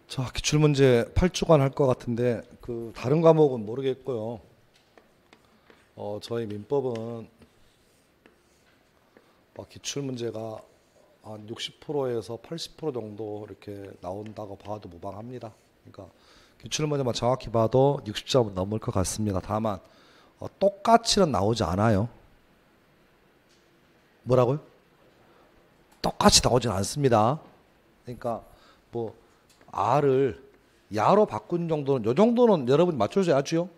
자, 기출문제 8주간 할 것 같은데 그 다른 과목은 모르겠고요. 저희 민법은 기출문제가 한 60%에서 80% 정도 이렇게 나온다고 봐도 무방합니다. 그러니까 기출문제만 정확히 봐도 60점은 넘을 것 같습니다. 다만 똑같이는 나오지 않아요. 뭐라고요? 똑같이 나오진 않습니다. 그러니까 뭐 R을 야로 바꾼 정도는, 요 정도는 여러분이 맞춰줘야죠.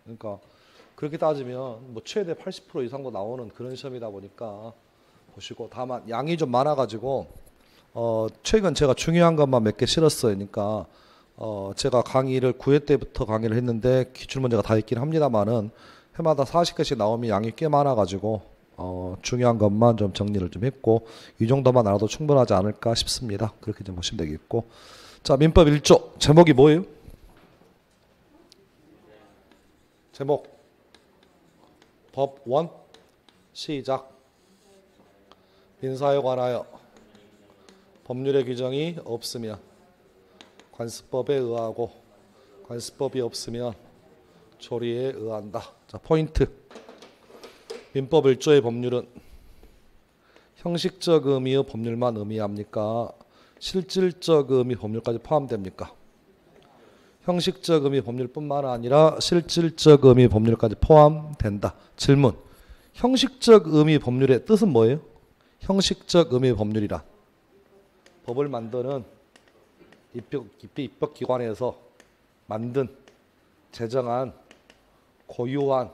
그러니까 그렇게 따지면 뭐 최대 80% 이상도 나오는 그런 시험이다 보니까 보시고, 다만 양이 좀 많아가지고 최근 제가 중요한 것만 몇 개 실었어요. 그러니까 제가 강의를 9회 때부터 강의를 했는데 기출문제가 다 있긴 합니다만은 해마다 40개씩 나오면 양이 꽤 많아가지고 중요한 것만 좀 정리를 좀 했고, 이 정도만 알아도 충분하지 않을까 싶습니다. 그렇게 좀 보시면 되겠고. 자, 민법 1조 제목이 뭐예요? 제목 법 1 시작. 민사에 관하여 법률의 규정이 없으면 관습법에 의하고 관습법이 없으면 조리에 의한다. 자, 포인트. 민법 1조의 법률은 형식적 의미의 법률만 의미합니까? 실질적 의미 법률까지 포함됩니까? 형식적 의미 법률뿐만 아니라 실질적 의미 법률까지 포함된다. 질문. 형식적 의미 법률의 뜻은 뭐예요? 형식적 의미 법률이란 법을 만드는 입법기관에서 만든 제정한 고유한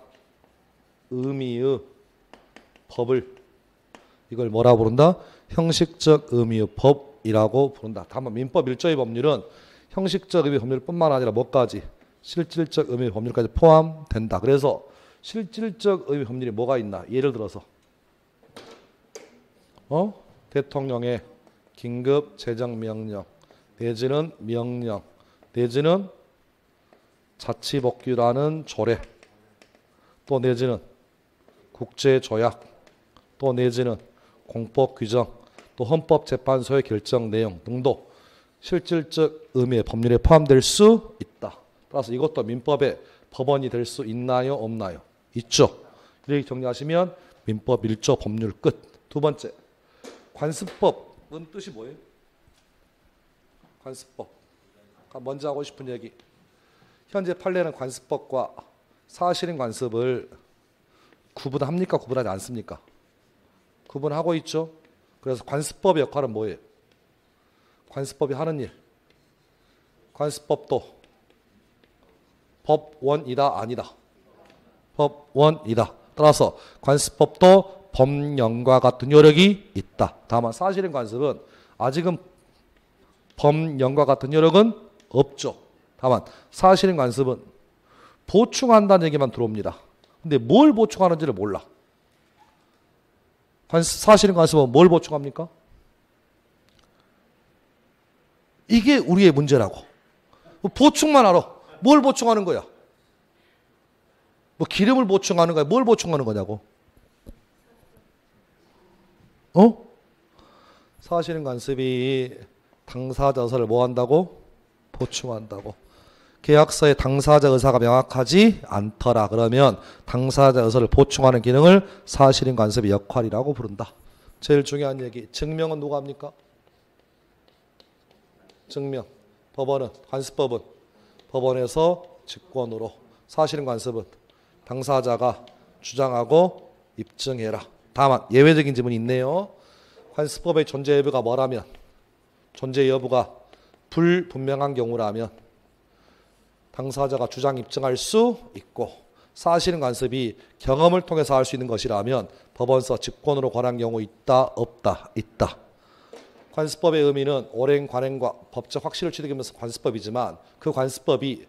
의미의 법을, 이걸 뭐라 부른다? 형식적 의미의 법이라고 부른다. 다만 민법 1조의 법률은 형식적 의미 법률뿐만 아니라 뭐까지? 실질적 의미 법률까지 포함된다. 그래서 실질적 의미 법률이 뭐가 있나? 예를 들어서 대통령의 긴급 재정명령 내지는 명령 내지는 자치법규라는 조례, 또 내지는 국제조약, 또 내지는 공법규정, 또 헌법재판소의 결정 내용 등도 실질적 의미의 법률에 포함될 수 있다. 따라서 이것도 민법의 법원이 될 수 있나요? 없나요? 있죠. 이렇게 정리하시면 민법 1조 법률 끝. 두 번째, 관습법은 뜻이 뭐예요? 관습법. 먼저 하고 싶은 얘기. 현재 판례는 관습법과 사실인 관습을 구분합니까? 구분하지 않습니까? 구분하고 있죠. 그래서 관습법의 역할은 뭐예요? 관습법이 하는 일. 관습법도 법원이다 아니다? 법원이다. 따라서 관습법도 법령과 같은 효력이 있다. 다만 사실인 관습은 아직은 법령과 같은 효력은 없죠. 다만 사실인 관습은 보충한다는 얘기만 들어옵니다. 근데 뭘 보충하는지를 몰라. 사실인 관습은 뭘 보충합니까? 이게 우리의 문제라고. 보충만 알아. 뭘 보충하는 거야? 뭐 기름을 보충하는 거야? 뭘 보충하는 거냐고. 사실인 관습이 당사자 의사를 뭐 한다고? 보충한다고. 계약서에 당사자 의사가 명확하지 않더라. 그러면 당사자 의사를 보충하는 기능을 사실인 관습의 역할이라고 부른다. 제일 중요한 얘기. 증명은 누가 합니까? 증명. 법원은, 관습법은 법원에서 직권으로, 사실인 관습은 당사자가 주장하고 입증해라. 다만 예외적인 지문이 있네요. 관습법의 존재 여부가 뭐라면, 존재 여부가 불분명한 경우라면 당사자가 주장 입증할 수 있고, 사실인 관습이 경험을 통해서 할 수 있는 것이라면 법원서 직권으로 관한 경우 있다 없다? 있다. 관습법의 의미는 오랜 관행과 법적 확실을 취득하면서 관습법이지만 그 관습법이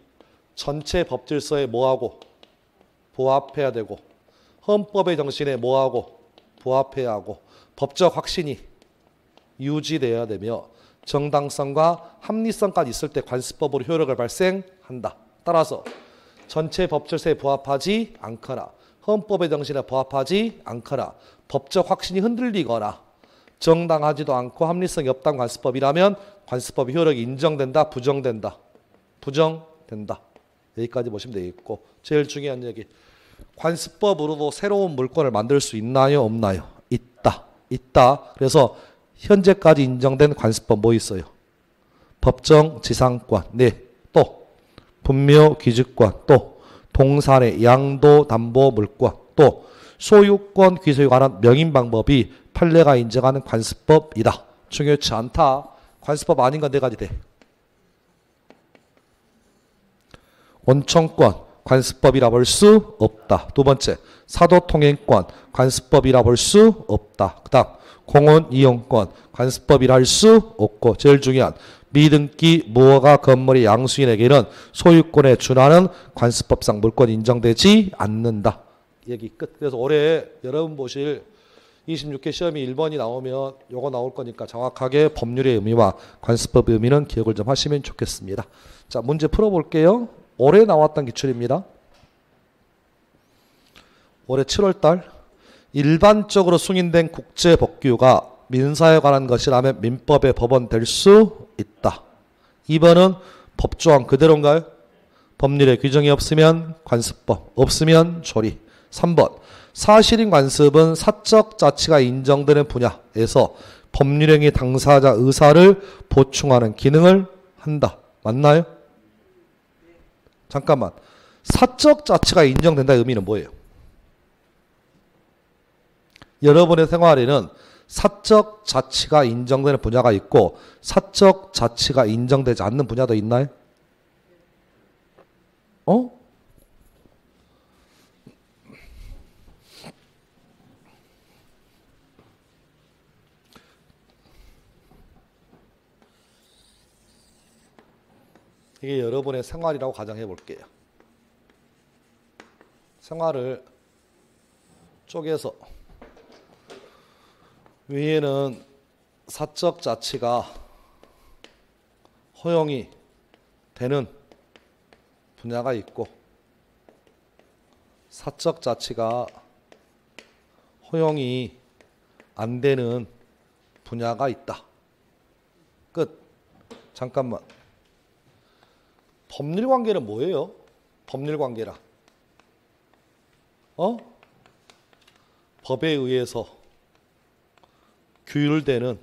전체 법질서에 뭐하고? 부합해야 되고, 헌법의 정신에 뭐하고? 부합해야 하고, 법적 확신이 유지되어야 되며 정당성과 합리성까지 있을 때 관습법으로 효력을 발생한다. 따라서 전체 법질서에 부합하지 않거나 헌법의 정신에 부합하지 않거나 법적 확신이 흔들리거나 정당하지도 않고 합리성이 없다는 관습법이라면 관습법의 효력이 인정된다, 부정된다. 부정된다. 여기까지 보시면 되겠고, 제일 중요한 얘기. 관습법으로도 새로운 물권을 만들 수 있나요, 없나요? 있다. 있다. 그래서 현재까지 인정된 관습법 뭐 있어요? 법정 지상권. 네. 또 분묘 귀득권. 또 동산의 양도 담보 물권. 또 소유권 귀소에 관한 명인 방법이 판례가 인정하는 관습법이다. 중요치 않다. 관습법 아닌 건 네 가지 돼. 원청권 관습법이라 볼 수 없다. 두 번째, 사도통행권 관습법이라 볼 수 없다. 그 다음 공원이용권 관습법이라 할 수 없고, 제일 중요한 미등기 무허가 건물의 양수인에게는 소유권에 준하는 관습법상 물권 인정되지 않는다. 얘기 끝. 그래서 올해 여러분 보실 26회 시험이 1번이 나오면 요거 나올 거니까 정확하게 법률의 의미와 관습법의 의미는 기억을 좀 하시면 좋겠습니다. 자, 문제 풀어볼게요. 올해 나왔던 기출입니다. 올해 7월달 일반적으로 승인된 국제법규가 민사에 관한 것이라면 민법의 법원 될 수 있다. 2번은 법조항 그대로인가요? 법률에 규정이 없으면 관습법, 없으면 조리. 3번 사실인 관습은 사적 자치가 인정되는 분야에서 법률행위 당사자 의사를 보충하는 기능을 한다. 맞나요? 잠깐만. 사적 자치가 인정된다의 의미는 뭐예요? 여러분의 생활에는 사적 자치가 인정되는 분야가 있고 사적 자치가 인정되지 않는 분야도 있나요? 이게 여러분의 생활이라고 가정해 볼게요. 생활을 쪼개서 위에는 사적 자치가 허용이 되는 분야가 있고 사적 자치가 허용이 안 되는 분야가 있다. 끝. 잠깐만. 법률관계는 뭐예요? 법률관계라. 법에 의해서 규율되는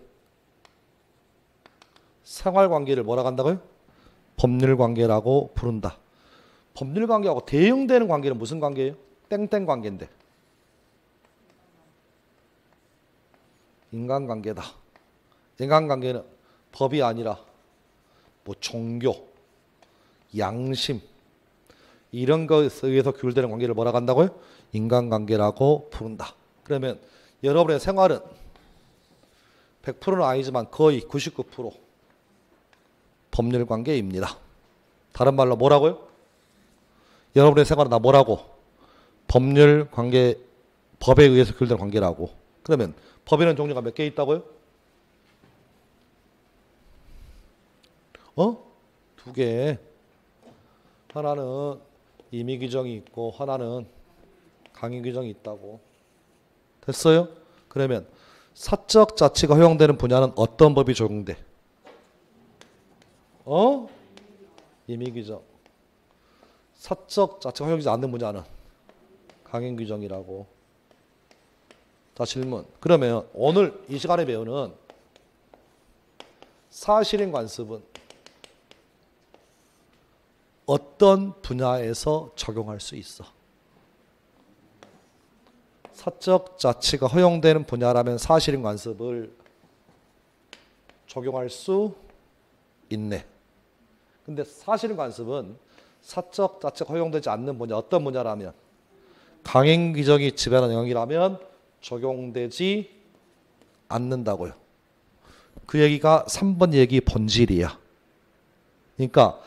생활관계를 뭐라고 한다고요? 법률관계라고 부른다. 법률관계하고 대응되는 관계는 무슨 관계예요? 땡땡 관계인데. 인간관계다. 인간관계는 법이 아니라 뭐 종교, 양심 이런 것에 의해서 규율되는 관계를 뭐라고 한다고요? 인간관계라고 부른다. 그러면 여러분의 생활은 100%는 아니지만 거의 99% 법률관계입니다. 다른 말로 뭐라고요? 여러분의 생활은 다 뭐라고? 법률관계, 법에 의해서 규율되는 관계라고. 그러면 법에는 종류가 몇 개 있다고요? 2개. 하나는 임의 규정이 있고 하나는 강의 규정이 있다고. 됐어요? 그러면 사적 자치가 허용되는 분야는 어떤 법이 적용돼? 임의 규정. 사적 자치가 허용되지 않는 분야는 강행 규정이라고. 자, 질문. 그러면 오늘 이 시간에 배우는 사실인 관습은 어떤 분야에서 적용할 수 있어? 사적 자치가 허용되는 분야라면 사실인 관습을 적용할 수 있네. 근데 사실인 관습은 사적 자치가 허용되지 않는 분야, 어떤 분야라면 강행 규정이 지배하는 영역이라면 적용되지 않는다고요. 그 얘기가 3번 얘기 본질이야. 그러니까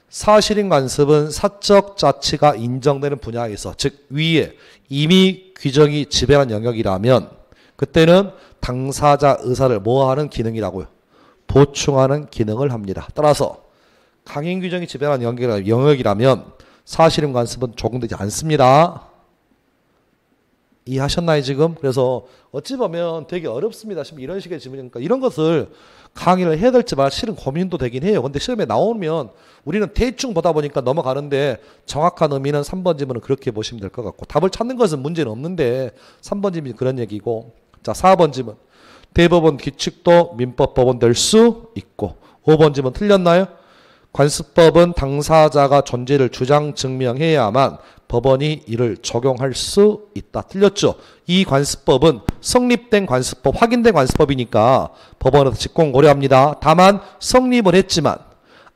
사실인 관습은 사적 자치가 인정되는 분야에서, 즉 위에 임의 규정이 지배하는 영역이라면 그때는 당사자 의사를 뭐하는 기능이라고요? 보충하는 기능을 합니다. 따라서 강행 규정이 지배하는 영역이라면 사실인 관습은 적용되지 않습니다. 이해하셨나요 지금? 그래서 어찌 보면 되게 어렵습니다. 지금 이런 식의 질문이니까 이런 것을 강의를 해야 될지 말 실은 고민도 되긴 해요. 근데 시험에 나오면 우리는 대충 보다 보니까 넘어가는데 정확한 의미는 3번 질문은 그렇게 보시면 될 것 같고 답을 찾는 것은 문제는 없는데 3번 질문이 그런 얘기고 자 4번 질문 대법원 규칙도 민법 법원 될 수 있고 5번 질문 틀렸나요? 관습법은 당사자가 존재를 주장 증명해야만 법원이 이를 적용할 수 있다. 틀렸죠? 이 관습법은 성립된 관습법, 확인된 관습법이니까 법원에서 직권 고려합니다. 다만 성립은 했지만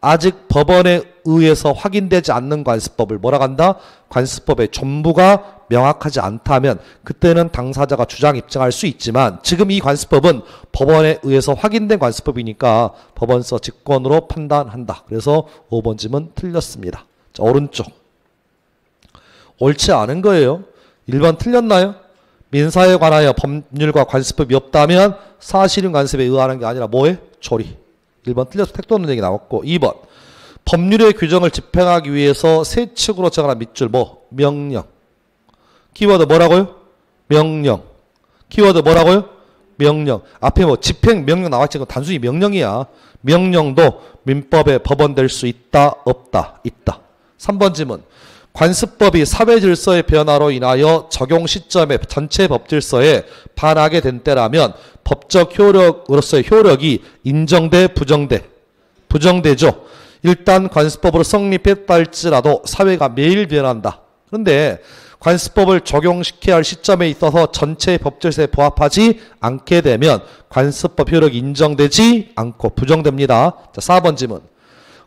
아직 법원에 의해서 확인되지 않는 관습법을 뭐라고 한다? 관습법의 전부가 명확하지 않다면 그때는 당사자가 주장 입증할 수 있지만 지금 이 관습법은 법원에 의해서 확인된 관습법이니까 법원서 직권으로 판단한다. 그래서 5번 질문 틀렸습니다. 자, 오른쪽. 옳지 않은 거예요. 1번 틀렸나요? 민사에 관하여 법률과 관습법이 없다면 사실인 관습에 의하는 게 아니라 뭐에? 조리. 1번 틀려서 택도 없는 얘기 나왔고 2번 법률의 규정을 집행하기 위해서 세 측으로 정하는 밑줄 뭐? 명령. 키워드 뭐라고요? 명령. 키워드 뭐라고요? 명령. 앞에 뭐 집행 명령 나왔지. 단순히 명령이야. 명령도 민법의 법원 될 수 있다 없다? 있다. 3번 질문. 관습법이 사회질서의 변화로 인하여 적용 시점에 전체 법질서에 반하게 된 때라면 법적 효력으로서의 효력이 인정돼 부정돼? 부정되죠. 일단 관습법으로 성립했다 할지라도 사회가 매일 변한다. 그런데 관습법을 적용시켜야 할 시점에 있어서 전체 법질서에 부합하지 않게 되면 관습법 효력이 인정되지 않고 부정됩니다. 자, 4번 질문.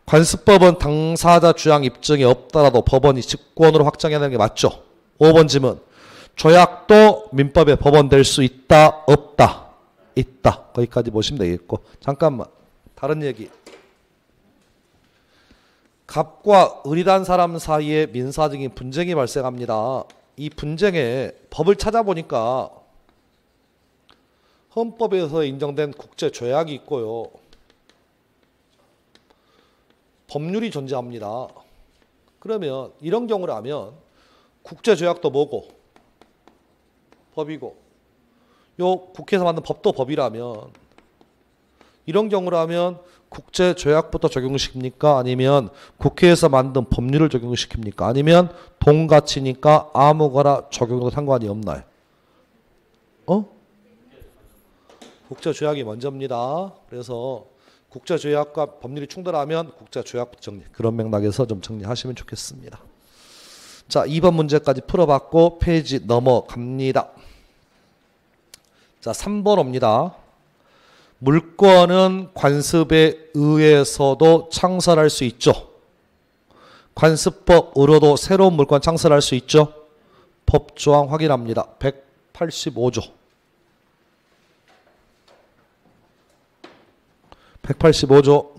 관습법은 당사자 주장 입증이 없더라도 법원이 직권으로 확정해야 하는 게 맞죠? 5번 질문. 조약도 민법의 법원 될 수 있다 없다? 있다. 거기까지 보시면 되겠고 잠깐만 다른 얘기. 갑과 을이란 사람 사이에 민사적인 분쟁이 발생합니다. 이 분쟁에 법을 찾아보니까 헌법에서 인정된 국제조약이 있고요. 법률이 존재합니다. 그러면 이런 경우라면 국제조약도 뭐고? 법이고 요 국회에서 만든 법도 법이라면 이런 경우라면 국제조약부터 적용시킵니까? 아니면 국회에서 만든 법률을 적용시킵니까? 아니면 동가치니까 아무거나 적용도 상관이 없나요? 국제조약이 먼저입니다. 그래서 국제조약과 법률이 충돌하면 국제조약부터 정리. 그런 맥락에서 좀 정리하시면 좋겠습니다. 자, 2번 문제까지 풀어봤고 페이지 넘어갑니다. 자, 3번 옵니다. 물권은 관습에 의해서도 창설할 수 있죠. 관습법으로도 새로운 물권 창설할 수 있죠. 법조항 확인합니다. 185조. 185조.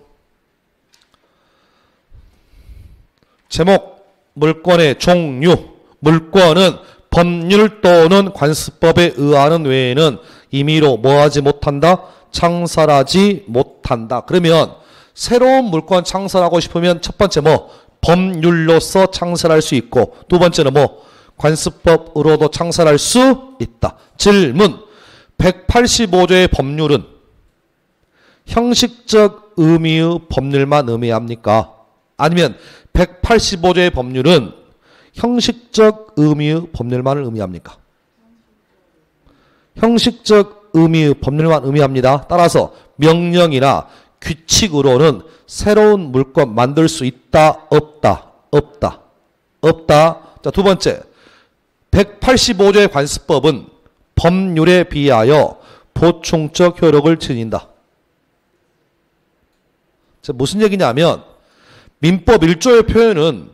제목 물권의 종류. 물권은 법률 또는 관습법에 의하는 외에는 임의로 뭐하지 못한다? 창설하지 못한다. 그러면 새로운 물권 창설하고 싶으면 첫 번째 뭐? 법률로서 창설할 수 있고 두 번째는 뭐? 관습법으로도 창설할 수 있다. 질문. 185조의 법률은 형식적 의미의 법률만 의미합니까? 아니면 185조의 법률은 형식적 의미의 법률만을 의미합니까? 형식적 의미의 법률만 의미합니다. 따라서 명령이나 규칙으로는 새로운 물권 만들 수 있다, 없다, 없다, 없다. 자, 두 번째. 185조의 관습법은 법률에 비하여 보충적 효력을 지닌다. 자, 무슨 얘기냐면 민법 1조의 표현은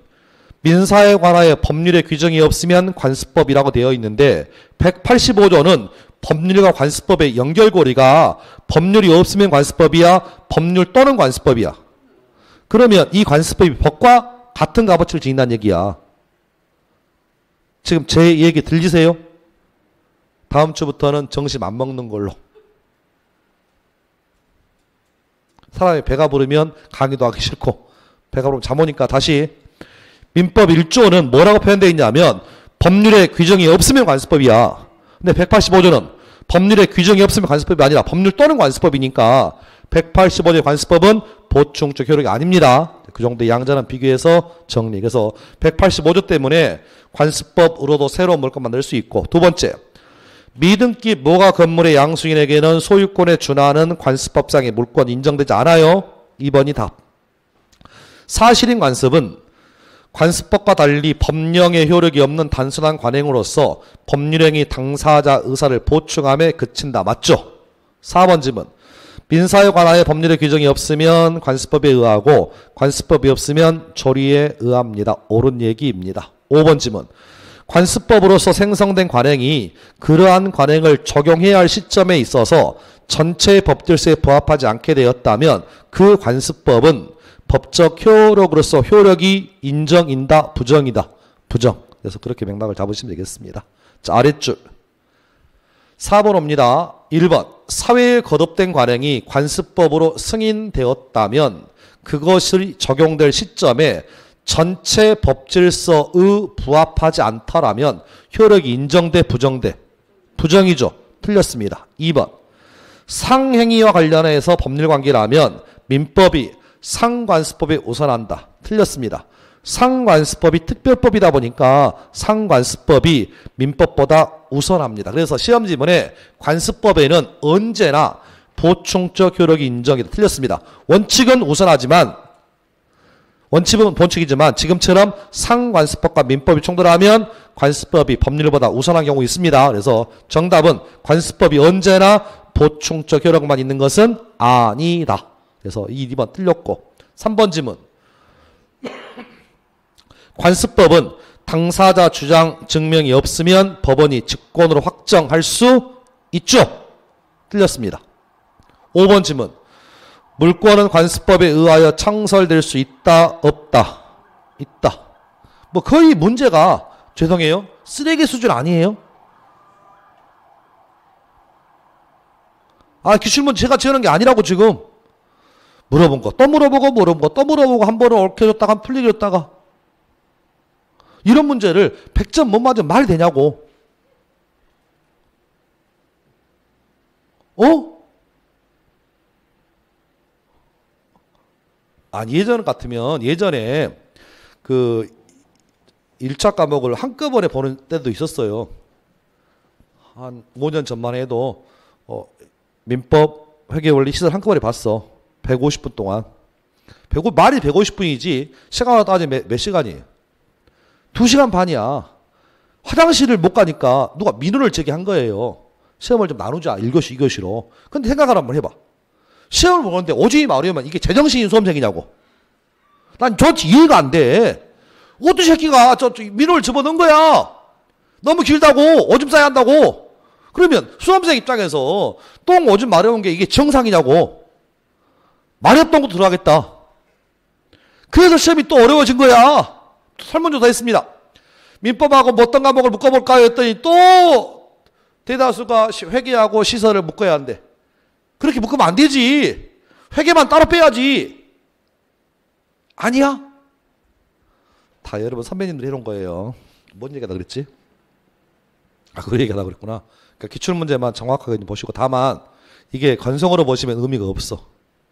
민사에 관하여 법률의 규정이 없으면 관습법이라고 되어 있는데 185조는 법률과 관습법의 연결고리가 법률이 없으면 관습법이야, 법률 또는 관습법이야. 그러면 이 관습법이 법과 같은 값어치를 지닌다는 얘기야. 지금 제 얘기 들리세요? 다음 주부터는 정신 안 먹는 걸로. 사람이 배가 부르면 강의도 하기 싫고 배가 부르면 잠 오니까 다시 민법 1조는 뭐라고 표현되어 있냐면 법률에 규정이 없으면 관습법이야. 근데 185조는 법률에 규정이 없으면 관습법이 아니라 법률 또는 관습법이니까 185조의 관습법은 보충적 효력이 아닙니다. 그 정도의 양자는 비교해서 정리. 그래서 185조 때문에 관습법으로도 새로운 물건 만들 수 있고, 두 번째, 미등기 모가 건물의 양수인에게는 소유권에 준하는 관습법상의 물권 인정되지 않아요. 2번이 답. 사실인 관습은 관습법과 달리 법령의 효력이 없는 단순한 관행으로서 법률행위 당사자 의사를 보충함에 그친다. 맞죠? 4번 질문. 민사에 관하여 법률의 규정이 없으면 관습법에 의하고 관습법이 없으면 조리에 의합니다. 옳은 얘기입니다. 5번 질문. 관습법으로서 생성된 관행이 그러한 관행을 적용해야 할 시점에 있어서 전체의 법질서에 부합하지 않게 되었다면 그 관습법은 법적 효력으로서 효력이 인정인다, 부정이다. 부정. 그래서 그렇게 맥락을 잡으시면 되겠습니다. 자, 아랫줄. 4번 옵니다. 1번. 사회에 거듭된 관행이 관습법으로 승인되었다면 그것이 적용될 시점에 전체 법질서의 부합하지 않더라면 효력이 인정돼, 부정돼? 부정이죠. 틀렸습니다. 2번. 상행위와 관련해서 법률관계라면 민법이 상관습법에 우선한다. 틀렸습니다. 상관습법이 특별법이다 보니까 상관습법이 민법보다 우선합니다. 그래서 시험 지문에 관습법에는 언제나 보충적 효력이 인정이다. 틀렸습니다. 원칙은 우선하지만, 원칙은 본칙이지만 지금처럼 상관습법과 민법이 충돌하면 관습법이 법률보다 우선한 경우 있습니다. 그래서 정답은 관습법이 언제나 보충적 효력만 있는 것은 아니다. 그래서 2번 틀렸고, 3번 질문. 관습법은 당사자 주장 증명이 없으면 법원이 직권으로 확정할 수 있죠? 틀렸습니다. 5번 질문. 물권은 관습법에 의하여 창설될 수 있다, 없다? 있다. 뭐 거의 문제가, 죄송해요, 쓰레기 수준 아니에요? 아, 기출문제 제가 지어놓은 게 아니라고 지금. 물어본 거 또 물어보고 물어본 거 또 물어보고 한 번은 옳게 줬다가 한 번 틀리게 줬다가, 이런 문제를 100점 못 맞으면 말이 되냐고. 아니, 예전 같으면, 예전에 그 1차 과목을 한꺼번에 보는 때도 있었어요. 한 5년 전만 해도 민법, 회계원리, 시설 한꺼번에 봤어. 150분 동안. 말이 150분이지 시간으로 따지면 몇 시간이에요? 2시간 반이야. 화장실을 못 가니까 누가 민원을 제기한 거예요. 시험을 좀 나누자. 1교시, 2교시로. 근데 생각을 한번 해봐. 시험을 보는데 오중이 마루면 이게 제정신인 수험생이냐고. 난 전체 이해가 안 돼. 어떤 새끼가 저 민원을 집어넣은 거야. 너무 길다고. 오줌 싸야 한다고. 그러면 수험생 입장에서 똥 오줌 마려운 게 이게 정상이냐고. 마렵던 것도 들어가겠다. 그래서 시험이 또 어려워진 거야. 설문조사 했습니다. 민법하고 뭐 어떤 과목을 묶어볼까요? 했더니 또 대다수가 회계하고 시설을 묶어야 한대. 그렇게 묶으면 안 되지. 회계만 따로 빼야지. 아니야? 다 여러분 선배님들이 해놓은 거예요. 뭔 얘기하다 그랬지? 아, 그 얘기하다 그랬구나. 그러니까 기출문제만 정확하게 보시고, 다만 이게 건성으로 보시면 의미가 없어.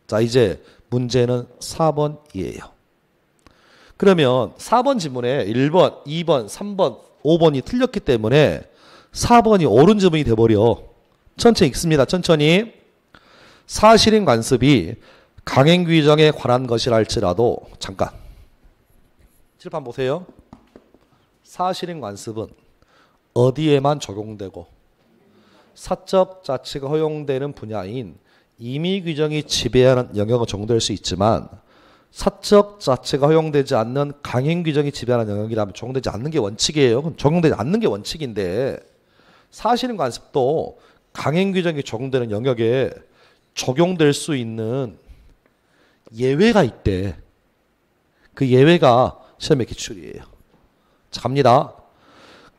자, 이제 문제는 4번이에요. 그러면 4번 지문에 1번, 2번, 3번, 5번이 틀렸기 때문에 4번이 옳은 지문이 돼버려. 천천히 읽습니다. 천천히. 사실인 관습이 강행 규정에 관한 것이라 할지라도, 잠깐 칠판 보세요. 사실인 관습은 어디에만 적용되고 사적 자치가 허용되는 분야인 임의 규정이 지배하는 영역은 적용될 수 있지만 사적 자체가 허용되지 않는 강행 규정이 지배하는 영역이라면 적용되지 않는 게 원칙이에요. 적용되지 않는 게 원칙인데, 사실인 관습도 강행 규정이 적용되는 영역에 적용될 수 있는 예외가 있대. 그 예외가 시험의 기출이에요. 자, 갑니다.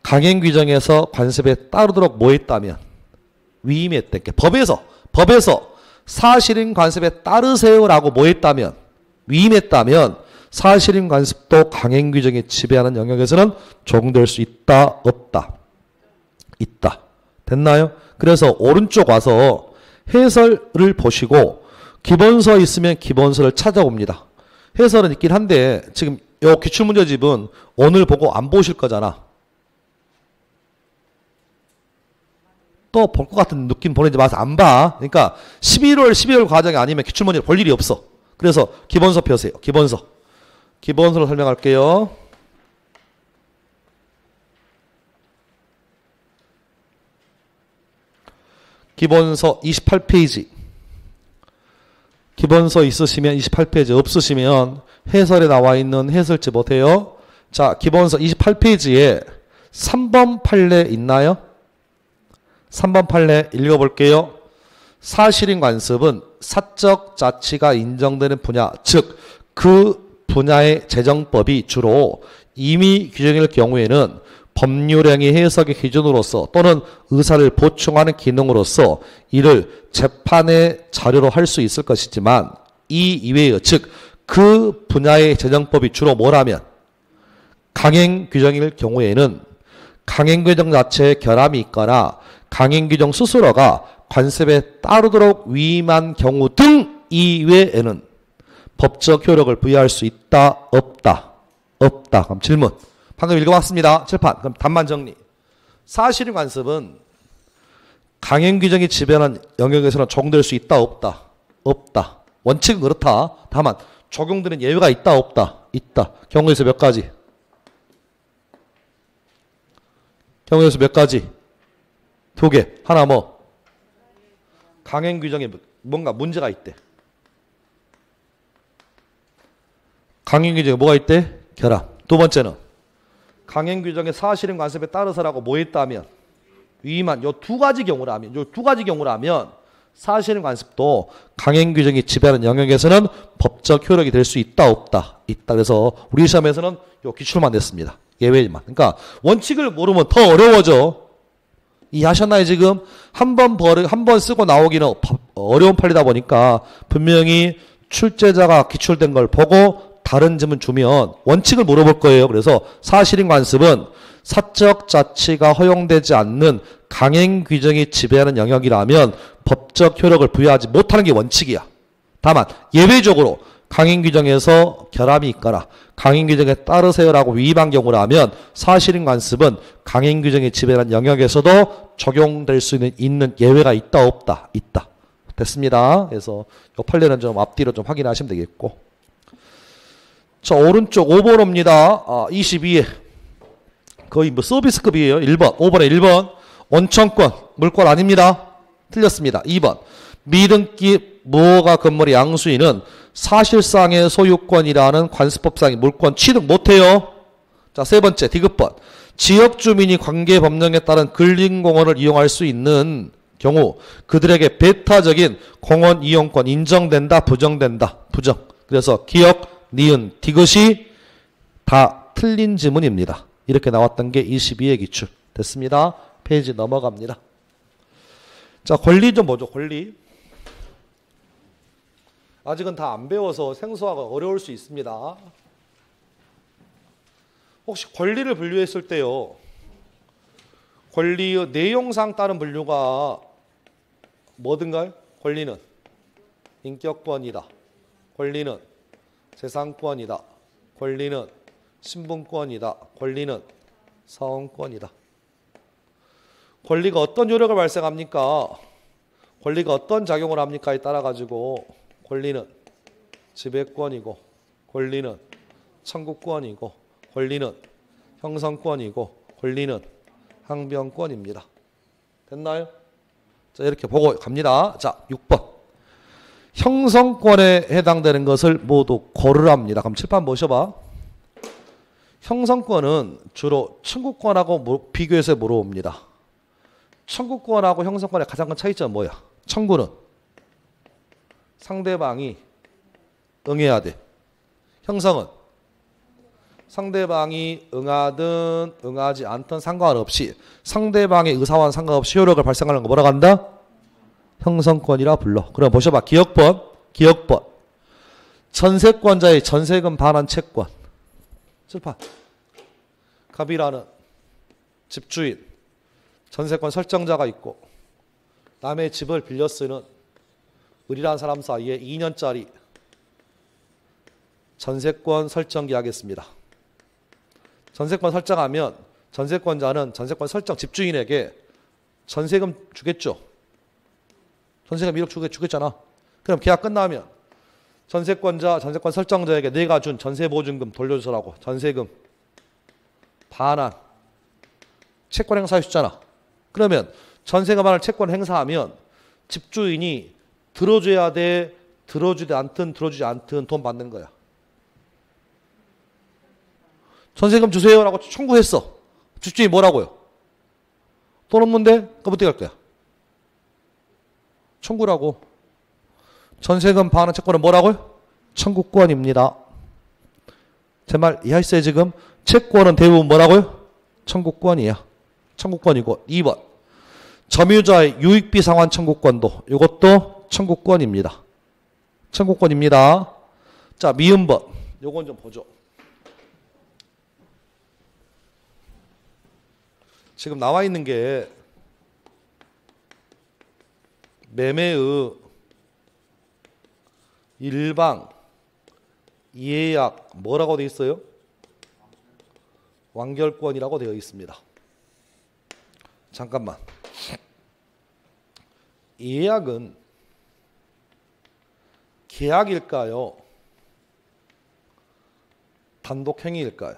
강행 규정에서 관습에 따르도록 뭐 했다면? 위임했대. 법에서 사실인 관습에 따르세요라고 뭐 했다면? 위임했다면 사실인 관습도 강행 규정이 지배하는 영역에서는 적용될 수 있다, 없다? 있다. 됐나요? 그래서 오른쪽 와서 해설을 보시고 기본서 있으면 기본서를 찾아옵니다. 해설은 있긴 한데 지금 요 기출문제집은 오늘 보고 안 보실 거잖아. 또 볼 것 같은 느낌 보내지 마서 안 봐. 그러니까 11월, 12월 과정이 아니면 기출문제 볼 일이 없어. 그래서 기본서 펴세요. 기본서. 기본서로 설명할게요. 기본서 28페이지. 기본서 있으시면 28페이지, 없으시면 해설에 나와 있는 해설집 보세요. 자, 기본서 28페이지에 3번 판례 있나요? 3번 판례 읽어볼게요. 사실인 관습은 사적 자치가 인정되는 분야, 즉 그 분야의 재정법이 주로 임의 규정일 경우에는 법률행위 해석의 기준으로서 또는 의사를 보충하는 기능으로서 이를 재판의 자료로 할 수 있을 것이지만 이 이외의 즉 그 분야의 재정법이 주로 뭐라면 강행 규정일 경우에는 강행 규정 자체에 결함이 있거나 강행 규정 스스로가 관습에 따르도록 위임한 경우 등 이외에는 법적 효력을 부여할 수 있다, 없다? 없다. 그럼 질문. 방금 읽어봤습니다. 칠판. 그럼 답만 정리. 사실인 관습은 강행 규정이 지배하는 영역에서는 적용될 수 있다, 없다? 없다. 원칙은 그렇다. 다만 적용되는 예외가 있다, 없다? 있다. 경우에서 몇 가지? 경우에서 몇 가지? 두 개. 하나 뭐? 강행 규정에 뭔가 문제가 있대. 강행 규정에 뭐가 있대? 결함. 두 번째는 강행 규정의 사실인 관습에 따라서라고 뭐 했다면 위임한 요 두 가지 경우라면 사실인 관습도 강행 규정이 지배하는 영역에서는 법적 효력이 될 수 있다, 없다? 있다. 그래서 우리 시험에서는 요 기출만 냈습니다. 예외만. 그러니까 원칙을 모르면 더 어려워져. 이해하셨나요, 지금? 한 번 쓰고 나오기는 어려운 판례다 보니까 분명히 출제자가 기출된 걸 보고 다른 질문 주면 원칙을 물어볼 거예요. 그래서 사실인 관습은 사적 자치가 허용되지 않는 강행 규정이 지배하는 영역이라면 법적 효력을 부여하지 못하는 게 원칙이야. 다만 예외적으로 강행 규정에서 결함이 있거나 강행 규정에 따르세요라고 위임한 경우라면 사실인 관습은 강행 규정이 지배하는 영역에서도 적용될 수 있는 예외가 있다, 없다? 있다. 됐습니다. 그래서 이 판례는 좀 앞뒤로 좀 확인하시면 되겠고. 자, 오른쪽 5번입니다. 22에 거의 뭐 서비스급이에요. 1번. 5번에 1번. 원청권, 물권 아닙니다. 틀렸습니다. 2번. 미등기 무허가 건물의 양수인은 사실상의 소유권이라는 관습법상의 물권 취득 못해요. 자, 세 번째 디귿번. 지역 주민이 관계 법령에 따른 근린공원을 이용할 수 있는 경우 그들에게 배타적인 공원 이용권 인정된다, 부정된다? 부정. 그래서 기역, 니은, 디귿이 다 틀린 지문입니다. 이렇게 나왔던 게 22의 기출. 됐습니다. 페이지 넘어갑니다. 자, 권리 좀 보죠. 권리. 아직은 다 안 배워서 생소하고 어려울 수 있습니다. 혹시 권리를 분류했을 때요, 권리의 내용상 따른 분류가 뭐든가요? 권리는 인격권이다. 권리는 재산권이다. 권리는 신분권이다. 권리는 사원권이다. 권리가 어떤 효력을 발생합니까? 권리가 어떤 작용을 합니까에 따라 가지고 권리는 지배권이고 권리는 청구권이고 권리는 형성권이고 권리는 항변권입니다. 됐나요? 자, 이렇게 보고 갑니다. 자, 6번. 형성권에 해당되는 것을 모두 고르랍니다. 그럼 칠판 보셔봐. 형성권은 주로 청구권하고 비교해서 물어봅니다. 청구권하고 형성권의 가장 큰 차이점은 뭐야? 청구는 상대방이 응해야 돼. 형성은 상대방이 응하든 응하지 않든 상관없이 상대방의 의사와는 상관없이 효력을 발생하는 거 뭐라고 한다? 형성권이라 불러. 그럼 보셔봐. 기억번. 전세권자의 전세금 반환 채권. 칠판. 갑이라는 집주인, 전세권 설정자가 있고 남의 집을 빌려 쓰는 을이라는 사람 사이에 2년짜리 전세권 설정 계약했습니다. 전세권 설정하면 전세권자는 전세권 설정 집주인에게 전세금 주겠죠. 전세금 1억 주겠잖아. 그럼 계약 끝나면 전세권자, 전세권 설정자에게 내가 준 전세보증금 돌려주라고 전세금 반환 채권 행사해 줬잖아. 그러면 전세금 반환 채권 행사하면 집주인이 들어줘야 돼, 들어주지 않든 돈 받는 거야. 전세금 주세요라고 청구했어. 집주인이 뭐라고요? 돈 없는데? 그럼 어떻게 할 거야? 청구라고. 전세금 반환 채권은 뭐라고요? 청구권입니다. 제 말 이해하셨어요 지금? 채권은 대부분 뭐라고요? 청구권이야. 청구권이고 2번 점유자의 유익비 상환 청구권도 이것도 청구권입니다. 청구권입니다. 자 미음번 요건 좀 보죠. 지금 나와 있는 게 매매의 일방 이해약 뭐라고 되어 있어요? 완결권이라고 되어 있습니다. 잠깐만. 이해약은 계약일까요? 단독행위일까요?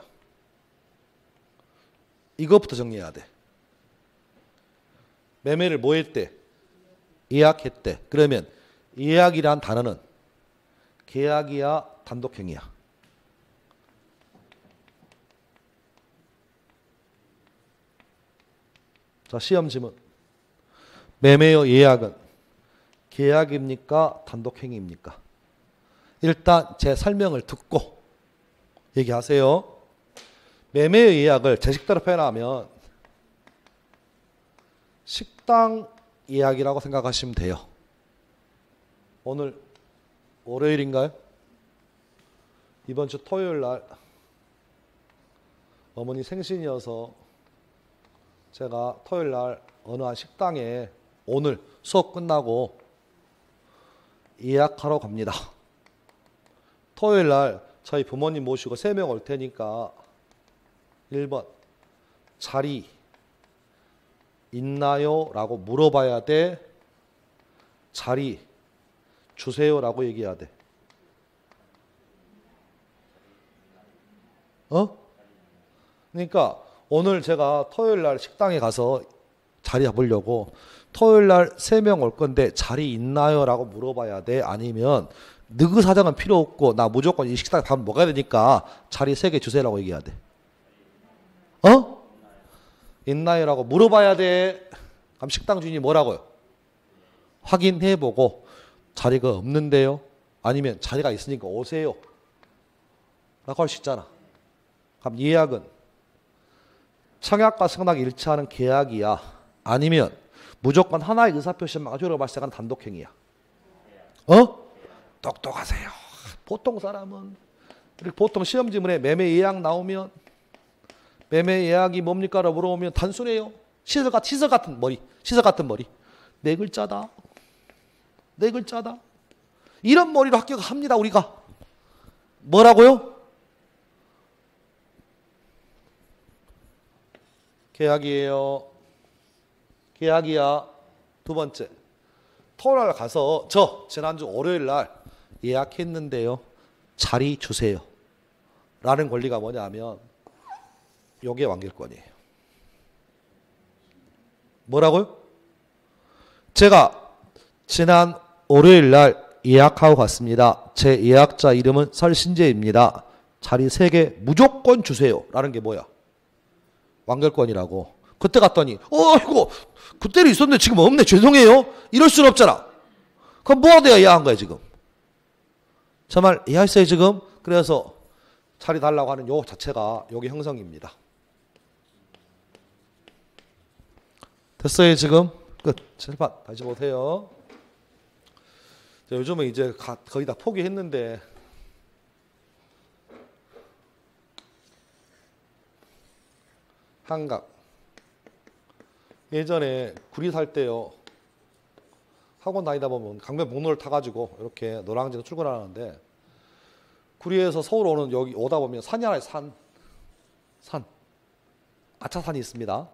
이것부터 정리해야 돼. 매매를 뭐 했대? 예약했대. 그러면 예약이란 단어는 계약이야 단독행위야? 자 시험 지문. 매매의 예약은 계약입니까? 단독행위입니까? 일단 제 설명을 듣고 얘기하세요. 매매의 예약을 제 식대로 표현하면 식당 예약이라고 생각하시면 돼요. 오늘 월요일인가요? 이번 주 토요일 날 어머니 생신이어서 제가 토요일 날 어느 한 식당에 오늘 수업 끝나고 예약하러 갑니다. 토요일 날 저희 부모님 모시고 3명 올 테니까 1번 자리 있나요? 라고 물어봐야 돼. 자리 주세요 라고 얘기해야 돼. 그러니까 오늘 제가 토요일 날 식당에 가서 자리 잡으려고 토요일 날 3명 올 건데 자리 있나요? 라고 물어봐야 돼. 아니면 너그 사정은 필요 없고 나 무조건 이 식당에 밥 먹어야 되니까 자리 3개 주세요 라고 얘기해야 돼. 있나요? 라고 물어봐야 돼. 그럼 식당 주인이 뭐라고요? 확인해보고 자리가 없는데요? 아니면 자리가 있으니까 오세요 라고 할 수 있잖아. 그럼 예약은 청약과 승낙이 일치하는 계약이야? 아니면 무조건 하나의 의사표시만 가지고 발생한 단독행위야? 똑똑하세요. 보통 사람은 보통 시험 지문에 매매 예약 나오면 매매 예약이 뭡니까? 라고 물어보면 단순해요. 시설 같은 머리. 네 글자다. 이런 머리로 합격합니다. 우리가. 뭐라고요? 계약이에요. 계약이야. 두 번째. 토요일 날 가서 지난주 월요일 날 예약했는데요. 자리 주세요. 라는 권리가 뭐냐면 요게 완결권이에요. 뭐라고요? 제가 지난 월요일 날 예약하고 갔습니다. 제 예약자 이름은 설신재입니다. 자리 3개 무조건 주세요. 라는 게 뭐야? 완결권이라고. 그때 갔더니 이거 그때는 있었는데 지금 없네. 죄송해요. 이럴 수는 없잖아. 그럼 뭐가 돼야 예약한 거야 지금? 정말 이해하셨어요 지금? 그래서 자리 달라고 하는 요 자체가 요게 형성입니다. 됐어요 지금? 끝. 칠판 다시 보세요. 요즘은 이제 거의 다 포기했는데 한강. 예전에 구리 살 때요. 학원 다니다 보면 강변북로를 타가지고 이렇게 노량진으로 출근하는데 구리에서 서울 오는 여기 오다 보면 산이 하나 있어요. 산. 아차산이 있습니다.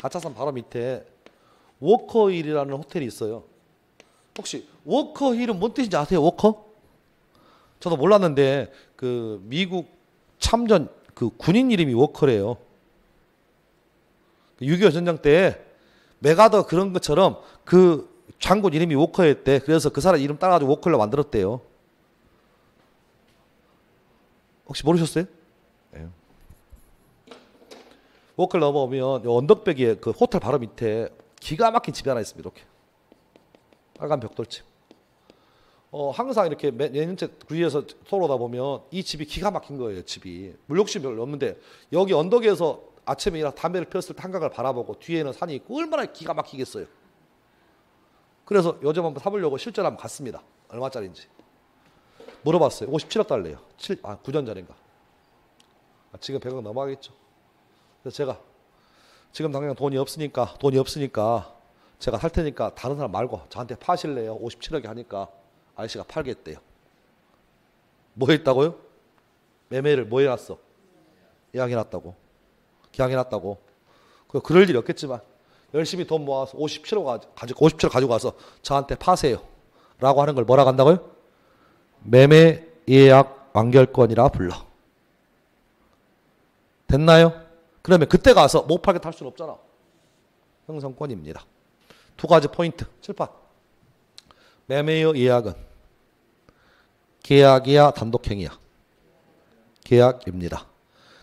아차산 바로 밑에 워커힐이라는 호텔이 있어요. 혹시 워커힐은 뭔 뜻인지 아세요? 워커? 저도 몰랐는데 그 미국 참전 그 군인 이름이 워커래요. 6.25 전쟁 때 메가더 그런 것처럼 그 장군 이름이 워커였대. 그래서 그 사람 이름 따라가지고 워커를 만들었대요. 혹시 모르셨어요? 네. 워커를 넘어오면 언덕배기에 그 호텔 바로 밑에 기가 막힌 집이 하나 있습니다. 이렇게 빨간 벽돌집. 항상 이렇게 내년째 구리에서 서울 오다 보면 이 집이 기가 막힌 거예요. 집이 물욕심이 별로 없는데 여기 언덕에서 아침에 일어나 담배를 피웠을 때 한강을 바라보고 뒤에는 산이 있고 얼마나 기가 막히겠어요. 그래서 요즘 한번 사보려고 실전 한번 갔습니다. 얼마짜리인지 물어봤어요. 57억 달러예요. 9년 전인가. 지금 100억 넘어가겠죠. 그래서 제가 지금 당장 돈이 없으니까 제가 살 테니까 다른 사람 말고 저한테 파실래요? 57억이 하니까 아저씨가 팔겠대요. 뭐 했다고요? 매매를 뭐 해놨어? 예약해놨다고. 기약해놨다고. 그럴 일이 없겠지만 열심히 돈 모아서 57억 가지고 가서 저한테 파세요 라고 하는 걸 뭐라고 한다고요? 매매 예약 완결권이라 불러. 됐나요? 그러면 그때 가서 못 팔게 탈 수는 없잖아. 형성권입니다. 두 가지 포인트. 칠판. 매매의 예약은 계약이야 단독행위야? 계약입니다.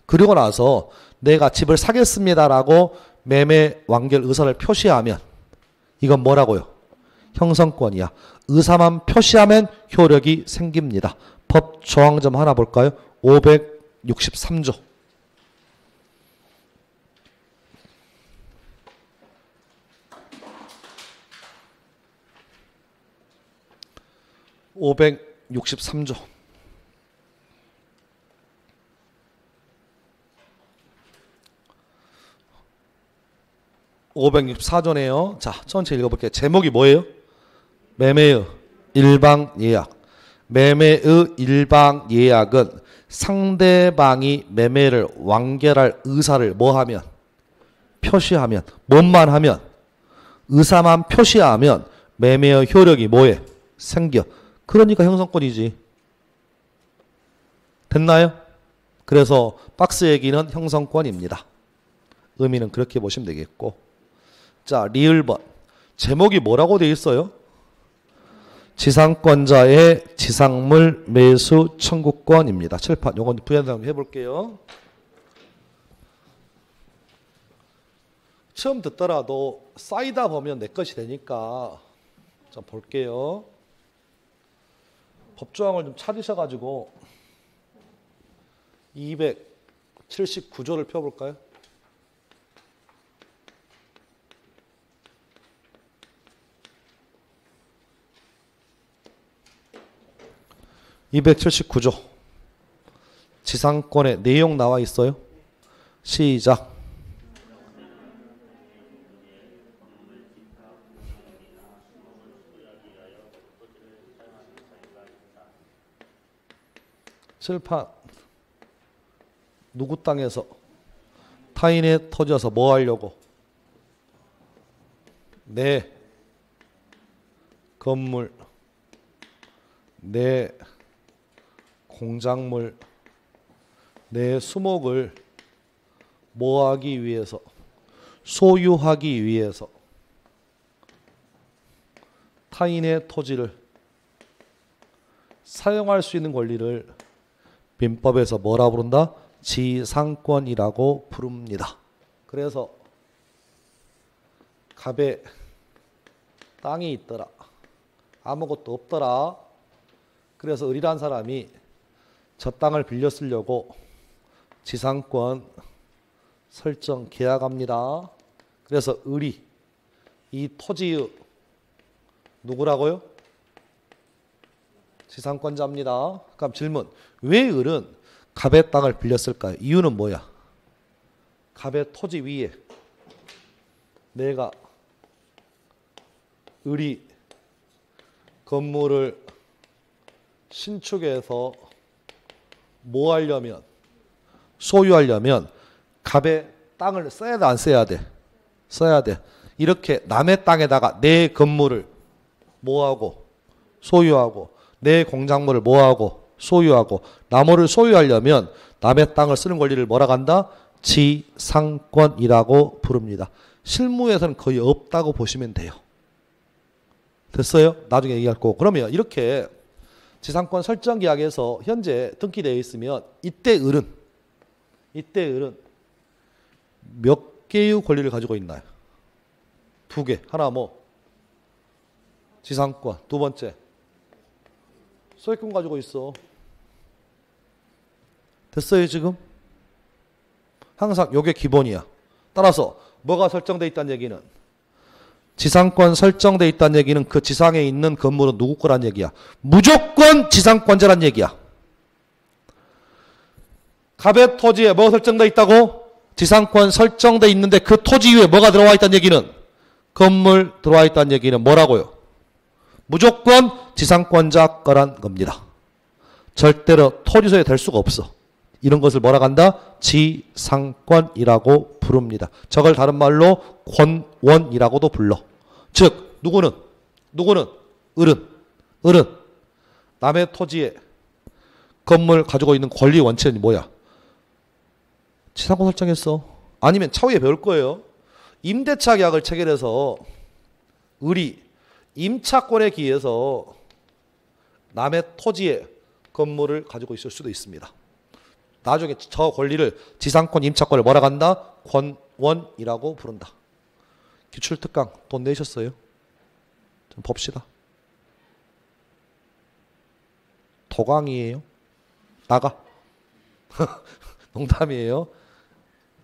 그리고 나서 내가 집을 사겠습니다라고 매매 완결 의사를 표시하면 이건 뭐라고요? 형성권이야. 의사만 표시하면 효력이 생깁니다. 법 조항 좀 하나 볼까요? 563조. 563조. 564조네요. 자, 천천히 읽어볼게요. 제목이 뭐예요? 매매의 일방 예약. 매매의 일방 예약은 상대방이 매매를 완결할 의사를 뭐하면? 표시하면. 뭔만 하면? 의사만 표시하면 매매의 효력이 뭐해? 생겨. 그러니까 형성권이지. 됐나요? 그래서 박스 얘기는 형성권입니다. 의미는 그렇게 보시면 되겠고. 자, 리을번. 제목이 뭐라고 되어 있어요? 지상권자의 지상물 매수 청구권입니다. 칠판. 요건 부연상 해볼게요. 처음 듣더라도 쌓이다 보면 내 것이 되니까 좀 볼게요. 법조항을 좀 찾으셔가지고 279조를 펴볼까요? (279조) 지상권의 내용 나와 있어요. 시작. 칠판. 누구 땅에서 타인의 터져서 뭐 하려고? 내 건물, 내 공작물, 내 수목을 뭐 하기 위해서? 소유하기 위해서 타인의 토지를 사용할 수 있는 권리를 민법에서 뭐라 부른다? 지상권이라고 부릅니다. 그래서 갑에 땅이 있더라. 아무것도 없더라. 그래서 을이란 사람이 저 땅을 빌려 쓰려고 지상권 설정 계약합니다. 그래서 을이 이 토지의 누구라고요? 지상권자입니다. 그럼 질문. 왜 을은 갑의 땅을 빌렸을까요? 이유는 뭐야? 갑의 토지 위에 내가 을이 건물을 신축해서 뭐 하려면 소유하려면 갑의 땅을 써야 돼 안 써야 돼? 써야 돼. 이렇게 남의 땅에다가 내 건물을 뭐하고 소유하고 내 공작물을 뭐하고 소유하고 나무를 소유하려면 남의 땅을 쓰는 권리를 뭐라고 한다? 지상권이라고 부릅니다. 실무에서는 거의 없다고 보시면 돼요. 됐어요? 나중에 얘기할 거고. 그러면 이렇게 지상권 설정 계약에서 현재 등기되어 있으면 이때 을은 몇 개의 권리를 가지고 있나요? 2개. 하나 뭐 지상권. 두 번째 소유권 가지고 있어. 됐어요 지금? 항상 요게 기본이야. 따라서 뭐가 설정되어 있다는 얘기는 지상권 설정되어 있다는 얘기는 그 지상에 있는 건물은 누구 거란 얘기야. 무조건 지상권자란 얘기야. 갑의 토지에 뭐가 설정되어 있다고? 지상권 설정되어 있는데 그 토지 위에 뭐가 들어와 있다는 얘기는 건물 들어와 있다는 얘기는 뭐라고요? 무조건 지상권자 거란 겁니다. 절대로 토지 소유 될 수가 없어. 이런 것을 뭐라고 한다? 지상권이라고 부릅니다. 저걸 다른 말로 권원이라고도 불러. 즉 누구는 을은 남의 토지에 건물 가지고 있는 권리 원칙은 뭐야? 지상권 설정했어. 아니면 차후에 배울 거예요. 임대차 계약을 체결해서 을이 임차권에 기해서 남의 토지에 건물을 가지고 있을 수도 있습니다. 나중에 저 권리를 지상권 임차권을 뭐라고 한다? 권원이라고 부른다. 기출특강 돈 내셨어요? 좀 봅시다. 도강이에요. 나가. 농담이에요.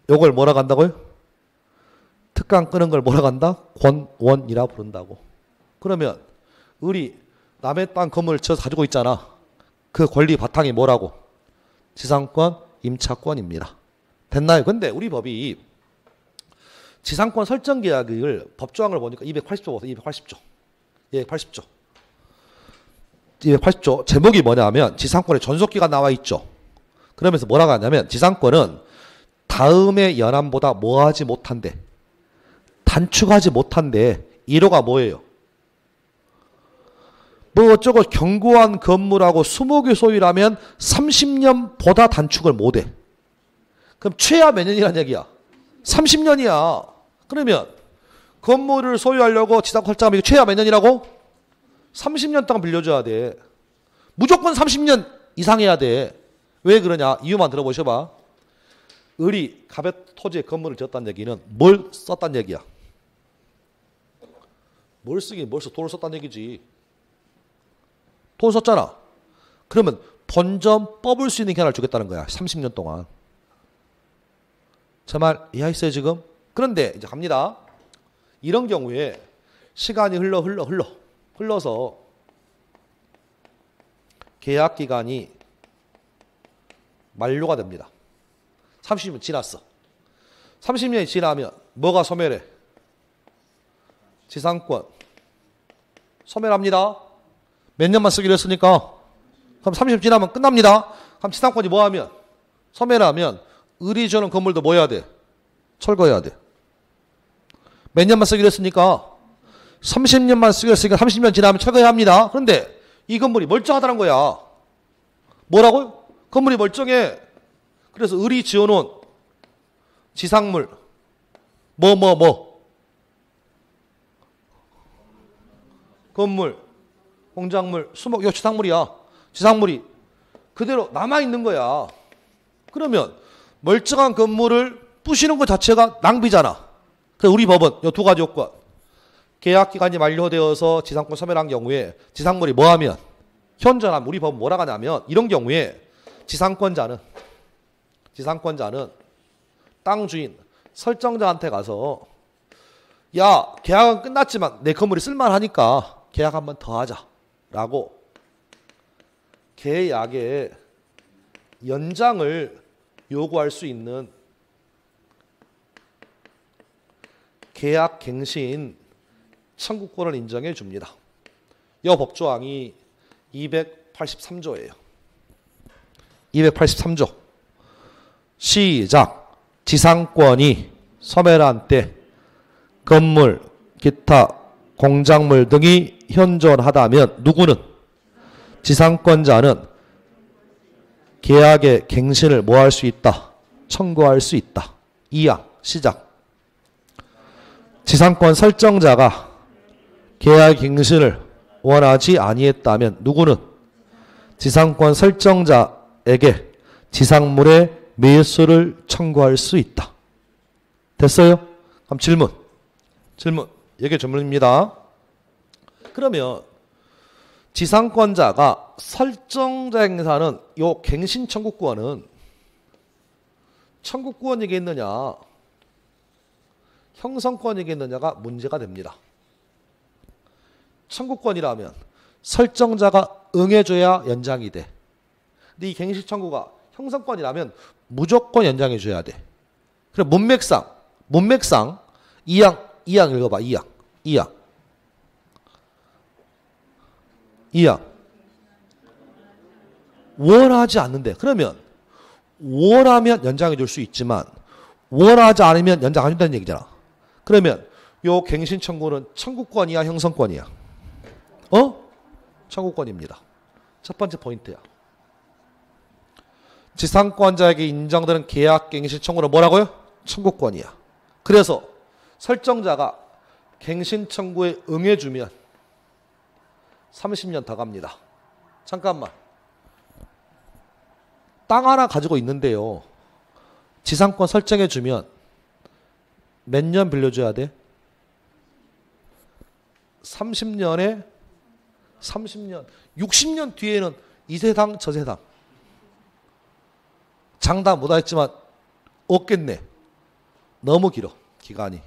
요걸 뭐라고 한다고요? 특강 끄는 걸 뭐라고 한다? 권원이라고 부른다고. 그러면 을이 남의 땅 건물을 지어서 가지고 있잖아. 그 권리 바탕이 뭐라고? 지상권 임차권입니다. 됐나요? 근데 우리 법이 지상권 설정 계약을 법조항을 보니까 280조 보세요. 280조. 280조. 제목이 뭐냐면 지상권의 존속기가 나와 있죠. 그러면서 뭐라고 하냐면 지상권은 다음의 연함보다 뭐하지 못한데 단축하지 못한데 1호가 뭐예요? 뭐 어쩌고 견고한 건물하고 20개 소유라면 30년보다 단축을 못해. 그럼 최하 몇 년이란 얘기야? 30년이야. 그러면 건물을 소유하려고 지상권 설정하면 최하 몇 년이라고? 30년 동안 빌려줘야 돼. 무조건 30년 이상 해야 돼. 왜 그러냐? 이유만 들어보셔봐. 을이 갑의 토지에 건물을 지었다는 얘기는 뭘 썼다는 얘기야? 뭘 쓰긴 뭘 써? 돈을 썼다는 얘기지. 돈 썼잖아. 그러면 본전 뽑을 수 있는 기간을 주겠다는 거야. 30년 동안. 제 말 이해했어요 지금? 그런데 이제 갑니다. 이런 경우에 시간이 흘러서 계약 기간이 만료가 됩니다. 30년 지났어. 30년이 지나면 뭐가 소멸해? 지상권 소멸합니다. 몇 년만 쓰기로 했으니까. 그럼 30년 지나면 끝납니다. 그럼 지상권이 뭐하면? 소멸하면 을이 주는 건물도 뭐 해야 돼? 철거해야 돼. 몇 년만 쓰기로 했으니까 30년만 쓰기로 했으니까 30년 지나면 철거해야 합니다. 그런데 이 건물이 멀쩡하다는 거야. 뭐라고요? 건물이 멀쩡해. 그래서 을이 지어놓은 지상물 건물 공작물 수목 요 지상물이야. 지상물이 그대로 남아있는 거야. 그러면 멀쩡한 건물을 부시는 것 자체가 낭비잖아. 그래서 우리 법은 요 두 가지 요건. 계약 기간이 만료되어서 지상권 소멸한 경우에 지상물이 뭐하면 현존하면 우리 법은 뭐라고 하냐면 이런 경우에 지상권자는 땅 주인 설정자한테 가서 야 계약은 끝났지만 내 건물이 쓸만하니까 계약 한 번 더 하자 라고 계약의 연장을 요구할 수 있는 계약 갱신 청구권을 인정해 줍니다. 이 법조항이 283조예요. 283조. 시작. 지상권이 소멸한 때 건물, 기타, 공작물 등이 현존하다면 누구는? 지상권자는 계약의 갱신을 뭐 할 수 있다? 청구할 수 있다. 2항 시작. 지상권 설정자가 계약 갱신을 원하지 아니했다면 누구는? 지상권 설정자에게 지상물의 매수를 청구할 수 있다. 됐어요? 그럼 질문. 이게 질문입니다. 그러면 지상권자가 설정자 행사는 요 갱신 청구권은 청구권이겠느냐 형성권이겠느냐가 문제가 됩니다. 청구권이라면 설정자가 응해줘야 연장이 돼. 근데 이 갱신 청구가 형성권이라면 무조건 연장해 줘야 돼. 그래 문맥상 2항 읽어봐. 2항 원하지 않는데 그러면 원하면 연장해 줄 수 있지만 원하지 않으면 연장 안 준다는 얘기잖아. 그러면 요 갱신 청구는 청구권이야 형성권이야? 청구권입니다. 첫 번째 포인트야. 지상권자에게 인정되는 계약 갱신 청구는 뭐라고요? 청구권이야. 그래서 설정자가 갱신 청구에 응해주면 30년 더 갑니다. 잠깐만. 땅 하나 가지고 있는데요. 지상권 설정해주면 몇 년 빌려줘야 돼? 30년, 60년 뒤에는 이 세상 저 세상. 장담 못하겠지만 없겠네. 너무 길어 기간이.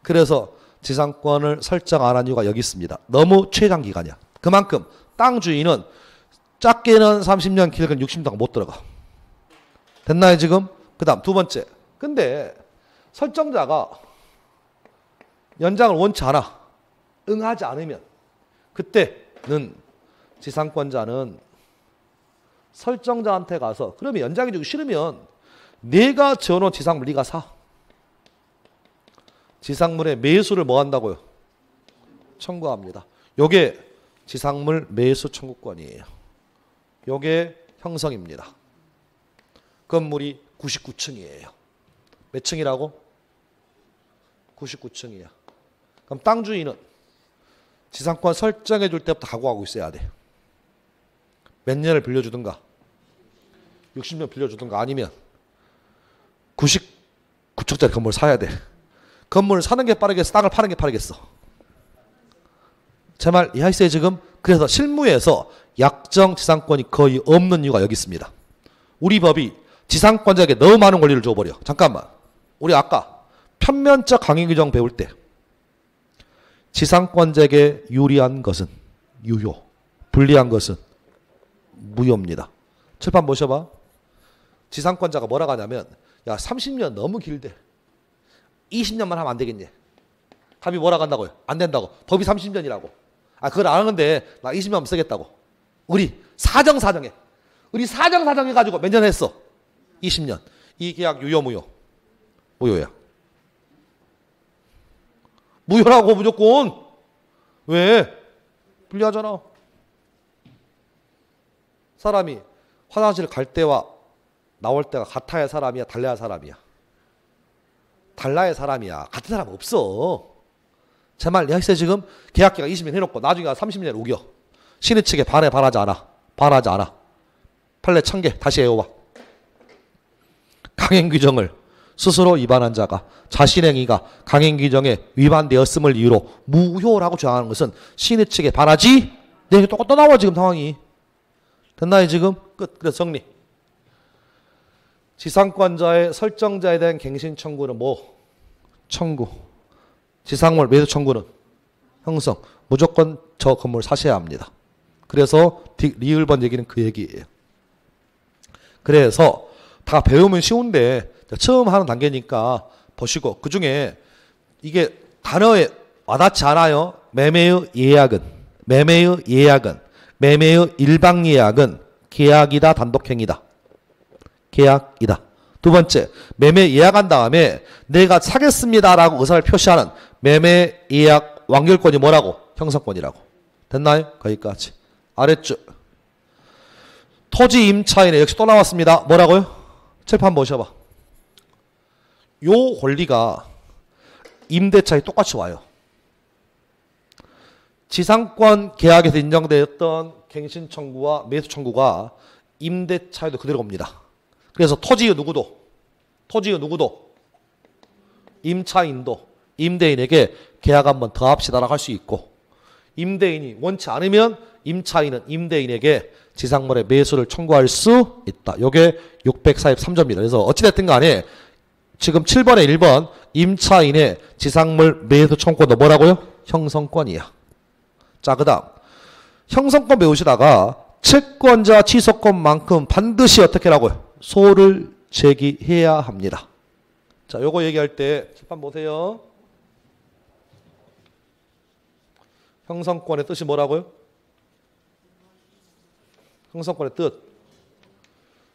그래서 지상권을 설정 안 한 이유가 여기 있습니다. 너무 최장 기간이야. 그만큼 땅 주인은 작게는 30년 길게는 60년 못 들어가. 됐나요 지금? 그 다음 두 번째. 근데 설정자가 연장을 원치 않아. 응하지 않으면 그때는 지상권자는 설정자한테 가서 그러면 연장해주기 싫으면 내가 지어놓은 지상물 네가 사. 지상물의 매수를 뭐 한다고요? 청구합니다. 요게 지상물 매수 청구권이에요. 요게 형성입니다. 건물이 99층이에요. 몇 층이라고? 99층이야. 그럼 땅 주인은 지상권 설정해 줄 때부터 각오하고 있어야 돼. 몇 년을 빌려주든가 60년 빌려주든가 아니면 99층짜리 건물을 사야 돼. 건물을 사는 게 빠르겠어? 땅을 파는 게 빠르겠어? 제 말 이해하세요 지금? 그래서 실무에서 약정 지상권이 거의 없는 이유가 여기 있습니다. 우리 법이 지상권자에게 너무 많은 권리를 줘버려. 잠깐만. 우리 아까 편면적 강행규정 배울 때 지상권자에게 유리한 것은 유효, 불리한 것은 무효입니다. 칠판 보셔봐. 지상권자가 뭐라고 하냐면 야 30년 너무 길대. 20년만 하면 안 되겠니? 감히 뭐라고 한다고요? 안 된다고. 법이 30년이라고. 아 그걸 안 하는데 나 20년 쓰겠다고. 우리 사정해. 우리 사정해가지고 몇 년 했어? 20년. 이 계약 유효 무효? 무효야. 무효라고 무조건. 왜? 불리하잖아. 사람이 화장실 갈 때와 나올 때가 같아야 사람이야 달라야 사람이야? 달라야 사람이야. 같은 사람 없어. 제 말 이해하세요 지금? 계약기가 20년 해놓고 나중에 30년 우겨. 신의 측에 반하지 않아. 판례 1000개 다시 외워봐. 강행규정을 스스로 위반한 자가 자신의 행위가 강행규정에 위반되었음을 이유로 무효라고 주장하는 것은 신의 측에 반하지. 네, 똑같다 나와 지금 상황이. 됐나요 지금? 끝. 그래서 정리. 지상권자의 설정자에 대한 갱신 청구는 뭐? 청구. 지상물 매수 청구는 형성. 무조건 저 건물 사셔야 합니다. 그래서 리을번 얘기는 그 얘기예요. 그래서 다 배우면 쉬운데 처음 하는 단계니까 보시고 그중에 이게 단어에 와닿지 않아요. 매매의 예약은, 매매의 예약은, 매매의 일방 예약은 계약이다, 단독행위다. 계약이다. 두 번째, 매매 예약한 다음에 내가 사겠습니다라고 의사를 표시하는 매매 예약 완결권이 뭐라고? 형성권이라고. 됐나요? 거기까지. 아랫줄. 토지 임차인에 역시 또 나왔습니다. 뭐라고요? 칠판 보셔봐. 요 권리가 임대차에 똑같이 와요. 지상권 계약에서 인정되었던 갱신 청구와 매수 청구가 임대차에도 그대로 옵니다. 그래서 토지의 누구도 임차인도 임대인에게 계약 한번 더 합시다라고 할 수 있고, 임대인이 원치 않으면 임차인은 임대인에게 지상물의 매수를 청구할 수 있다. 이게 643조입니다. 그래서 어찌됐든 간에 지금 7번에 1번 임차인의 지상물 매수 청구도 뭐라고요? 형성권이야. 자, 그 다음 형성권 배우시다가 채권자 취소권만큼 반드시 어떻게 하라고요? 소를 제기해야 합니다. 자, 요거 얘기할 때 칠판 보세요. 형성권의 뜻이 뭐라고요? 형성권의 뜻.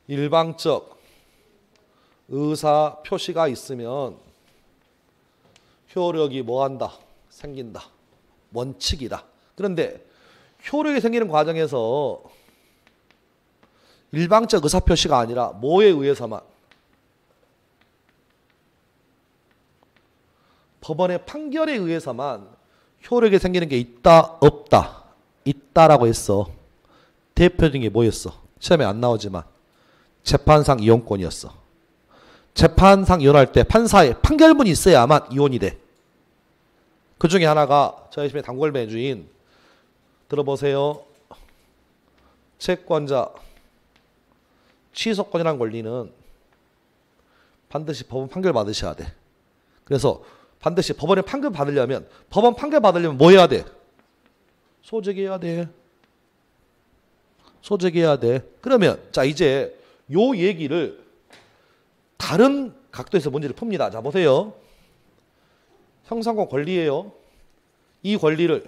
일방적 의사 표시가 있으면 효력이 뭐한다? 생긴다. 원칙이다. 그런데 효력이 생기는 과정에서 일방적 의사 표시가 아니라 뭐에 의해서만? 법원의 판결에 의해서만 효력이 생기는 게 있다, 없다? 있다라고 했어. 대표적인 게 뭐였어? 시험에 안 나오지만 재판상 이혼권이었어. 재판상 이혼할 때 판사의 판결문이 있어야만 이혼이 돼. 그 중에 하나가 저희 집의 단골매주인 들어보세요. 채권자 취소권이라는 권리는 반드시 법원 판결 받으셔야 돼. 그래서 반드시 법원의 판결 받으려면, 법원 판결 받으려면 뭐 해야 돼? 소제기해야 돼. 소제기해야 돼. 그러면 자, 이제 요 얘기를 다른 각도에서 문제를 풉니다. 자, 보세요. 형성권 권리예요. 이 권리를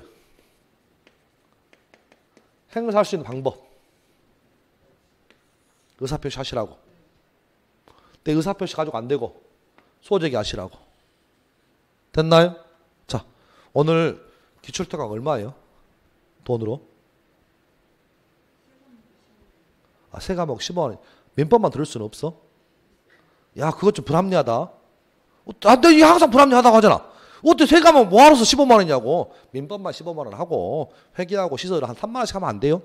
행사할 수 있는 방법. 의사표시 하시라고. 근데 의사표시 가지고 안 되고 소제기 하시라고. 됐나요? 자, 오늘 기출특강 얼마예요? 돈으로? 아, 세 과목 15만 원. 민법만 들을 수는 없어? 야, 그것 좀 불합리하다. 내 항상 불합리하다고 하잖아. 어떻게 세 과목 뭐하러서 15만 원이냐고. 민법만 15만 원 하고 회계하고 시설을 한 3만 원씩 하면 안 돼요?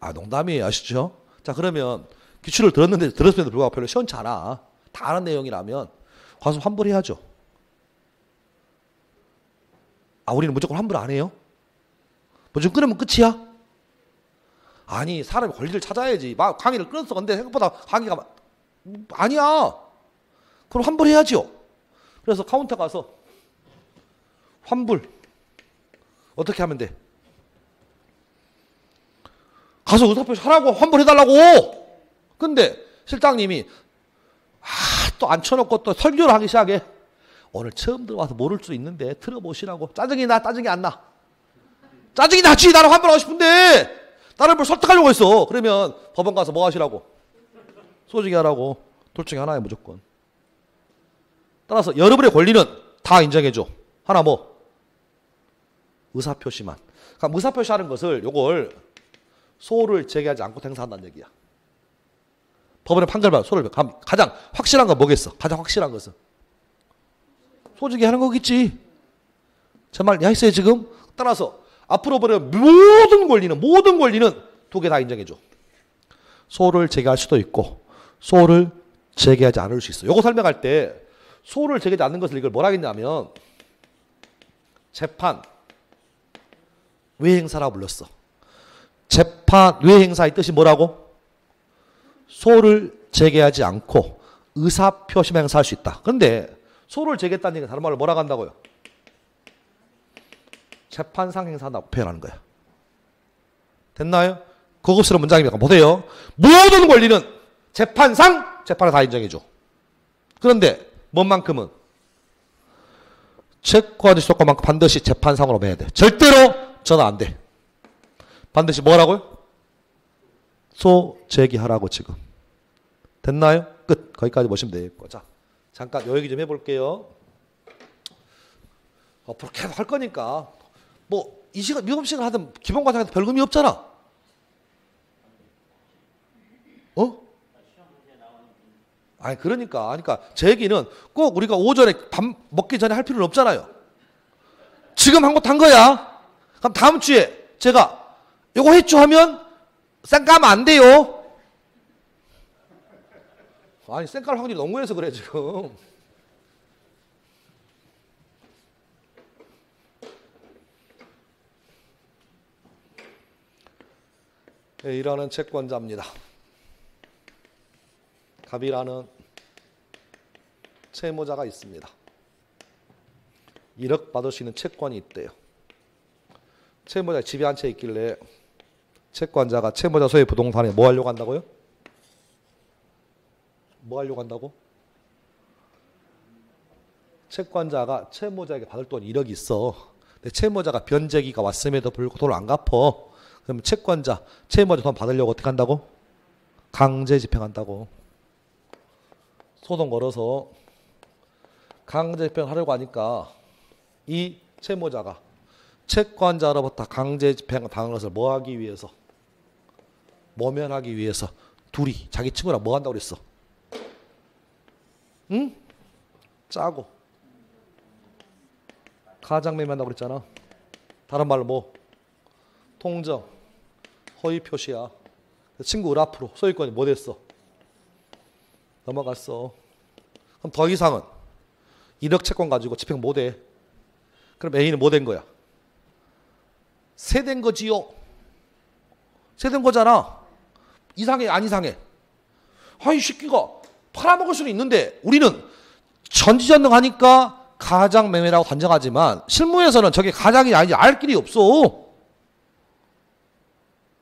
아, 농담이에요. 아시죠? 자, 그러면 기출을 들었음에도 불구하고 별로 시원치 않아. 다 아는 내용이라면 가서 환불해야죠. 아, 우리는 무조건 환불 안 해요? 무조건 끊으면 끝이야? 아니, 사람이 권리를 찾아야지. 막 강의를 끊었어. 근데 생각보다 강의가 아니야. 그럼 환불해야죠. 그래서 카운터 가서 환불 어떻게 하면 돼? 가서 의사표시 하라고, 환불해달라고. 근데 실장님이 또 앉혀놓고 또 설교를 하기 시작해. 오늘 처음 들어와서 모를 수 있는데 들어보시라고. 짜증이 나, 짜증이 안 나? 짜증이 나지. 나는 환불하고 싶은데 나를 뭘 설득하려고 했어. 그러면 법원 가서 뭐 하시라고? 소지기 하라고. 둘 중에 하나야 무조건. 따라서 여러분의 권리는 다 인정해줘. 하나 뭐? 의사표시만. 그러니까 의사표시하는 것을 요걸 소를 제기하지 않고 행사한다는 얘기야. 법원의 판결만 소를 가장 확실한 건 뭐겠어? 가장 확실한 것은 소지기 하는 거겠지. 제 말 이해했어요 지금? 따라서 앞으로 보면 모든 권리는 두 개 다 인정해줘. 소를 제기할 수도 있고 소를 제기하지 않을 수 있어. 요거 설명할 때 소를 제기하지 않는 것을 이걸 뭐라 했냐면 재판 외행사라고 불렀어. 재판 외행사의 뜻이 뭐라고? 소를 제기하지 않고 의사표시만 행사할 수 있다. 그런데 소를 제기했다는 얘기는 다른 말로 뭐라고 한다고요? 재판상 행사한다고 표현하는 거야. 됐나요? 고급스러운 문장입니다. 보세요. 모든 권리는 재판상 재판에 다 인정해줘. 그런데 뭔만큼은 채권 취소권만큼 반드시 재판상으로 매야 돼. 절대로 전화 안 돼. 반드시 뭐라고요? 소 제기하라고 지금. 됐나요? 끝. 거기까지 보시면 되겠고. 자, 잠깐 요 얘기 좀 해볼게요. 앞으로 계속 할 거니까 뭐 이 시간 미흡 시간 하든 기본 과정에서 별 의미 없잖아. 어? 아니 그러니까 제 얘기는 꼭 우리가 오전에 밥 먹기 전에 할 필요는 없잖아요. 지금 한 것도 한 거야. 그럼 다음 주에 제가 요거 했죠 하면 쌩까면 안 돼요. 아니 쌩깔 확률이 너무해서 그래 지금. A라는 채권자입니다. 갑이라는 채무자가 있습니다. 1억 받을 수 있는 채권이 있대요. 채무자 집이 한 채 있길래 채권자가 채무자 소유 부동산에 뭐 하려고 한다고요? 뭐 하려고 한다고? 채권자가 채무자에게 받을 돈 1억이 있어. 근데 채무자가 변제기가 왔음에도 불구하고 돈을 안 갚어. 그러면 채권자, 채무자 돈 받으려고 어떻게 한다고? 강제 집행한다고. 소송 걸어서 강제 집행하려고 하니까 이 채무자가 채권자로부터 강제 집행 당한 것을 뭐 하기 위해서? 모면하기 위해서 둘이 자기 친구랑 뭐 한다고 그랬어? 응? 짜고 가장매매한다고 그랬잖아. 다른 말로 뭐? 통정, 허위 표시야. 친구 을 앞으로 소유권이 뭐 됐어? 넘어갔어. 그럼 더 이상은 1억 채권 가지고 집행 못 해. 그럼 A는 뭐 된 거야? 세된 거지요. 세된 거잖아. 이상해 안 이상해? 아이 새끼가 팔아먹을 수는 있는데 우리는 전지전능하니까 가장매매라고 단정하지만 실무에서는 저게 가장이 아니지 알 길이 없어.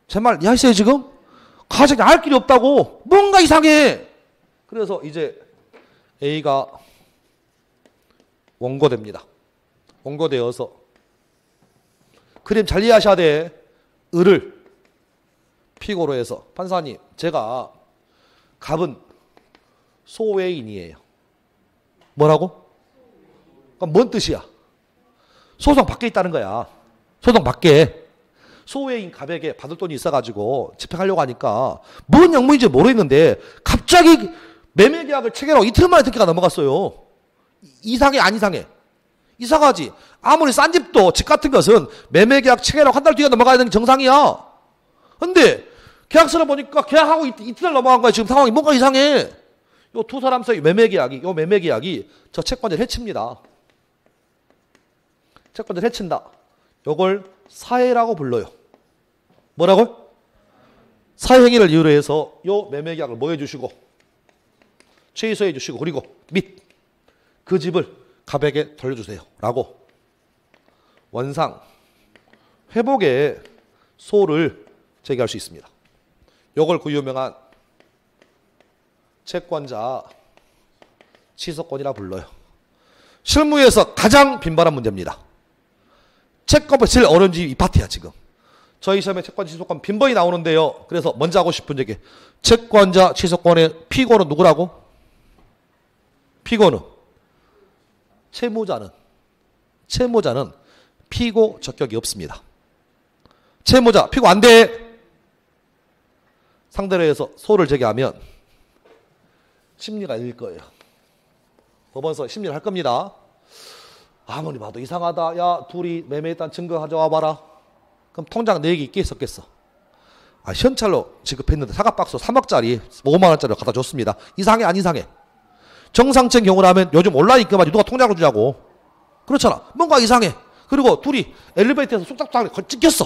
제 말 이해하세요 지금? 가장이 알 길이 없다고. 뭔가 이상해. 그래서 이제 A가 원고됩니다. 원고되어서 그림 잘 이해하셔야 돼. 을을 피고로 해서 판사님 제가 갑은 소외인이에요. 뭐라고? 그럼 뭔 뜻이야? 소송 밖에 있다는 거야. 소송 밖에. 소외인 갑에게 받을 돈이 있어가지고 집행하려고 하니까 뭔 영문인지 모르겠는데 갑자기 매매계약을 체결하고 이틀 만에 특혜가 넘어갔어요. 이상해 안 이상해? 이상하지. 아무리 싼 집도 집 같은 것은 매매계약 체결하고 한 달 뒤에 넘어가야 되는 게 정상이야. 근데 계약서를 보니까 계약하고 이틀 넘어간 거야. 지금 상황이 뭔가 이상해. 요 두 사람 사이 매매계약이 저 채권자를 해칩니다. 채권자를 해친다. 요걸 사해라고 불러요. 뭐라고? 사해행위를 이유로 해서 요 매매계약을 뭐 해주시고 취소해 주시고 그리고 및 그 집을 갑에게 돌려주세요 라고 원상 회복의 소를 제기할 수 있습니다. 요걸 그 유명한 채권자 취소권이라 불러요. 실무에서 가장 빈번한 문제입니다. 채권법 제일 어려운 이 파트야 지금. 저희 시험에 채권 취소권 빈번히 나오는데요. 그래서 먼저 하고 싶은 얘기. 채권자 취소권의 피고는 누구라고? 피고는 채무자는 피고 적격이 없습니다. 채무자 피고 안 돼. 상대로 해서 소를 제기하면 심리가 일 거예요. 법원에서 심리를 할 겁니다. 아무리 봐도 이상하다. 야 둘이 매매했다는 증거 가져와 봐라. 그럼 통장 내역이 있게 있었겠어. 현찰로 지급했는데 사과박스 3억짜리 5만 원짜리 갖다 줬습니다. 이상해 안 이상해? 정상적인 경우라면 요즘 온라인 입금하지 누가 통장을 주냐고. 그렇잖아. 뭔가 이상해. 그리고 둘이 엘리베이터에서 쏙싹 찍혔어.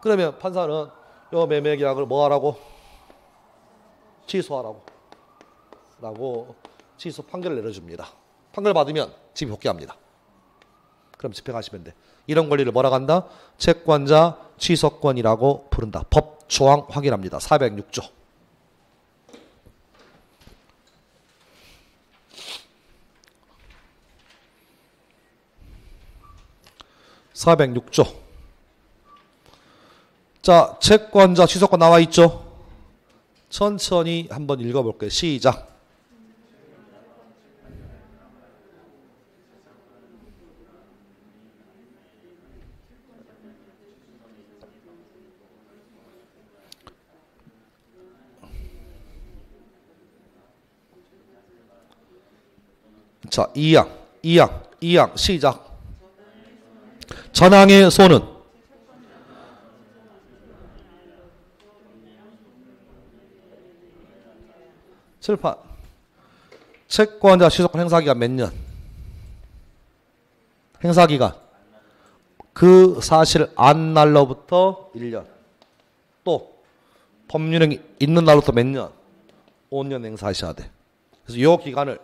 그러면 판사는 요 매매 계약을 뭐 하라고? 취소하라고. 라고 취소 판결을 내려줍니다. 판결 받으면 집이 복귀합니다. 그럼 집행하시면 돼. 이런 권리를 뭐라고 한다? 채권자 취소권이라고 부른다. 법 조항 확인합니다. 406조. 406조. 자, 채권자 취소권 나와 있죠? 천천히 한번 읽어볼게요. 시작. 자, 2항 시작. 전항의 소는 칠판. 채권자 취소권 행사기간 몇 년? 행사기간 그 사실 안 날로부터 1년. 또 법률행위 있는 날로부터 몇 년? 5년 행사하셔야 돼. 그래서 이 기간을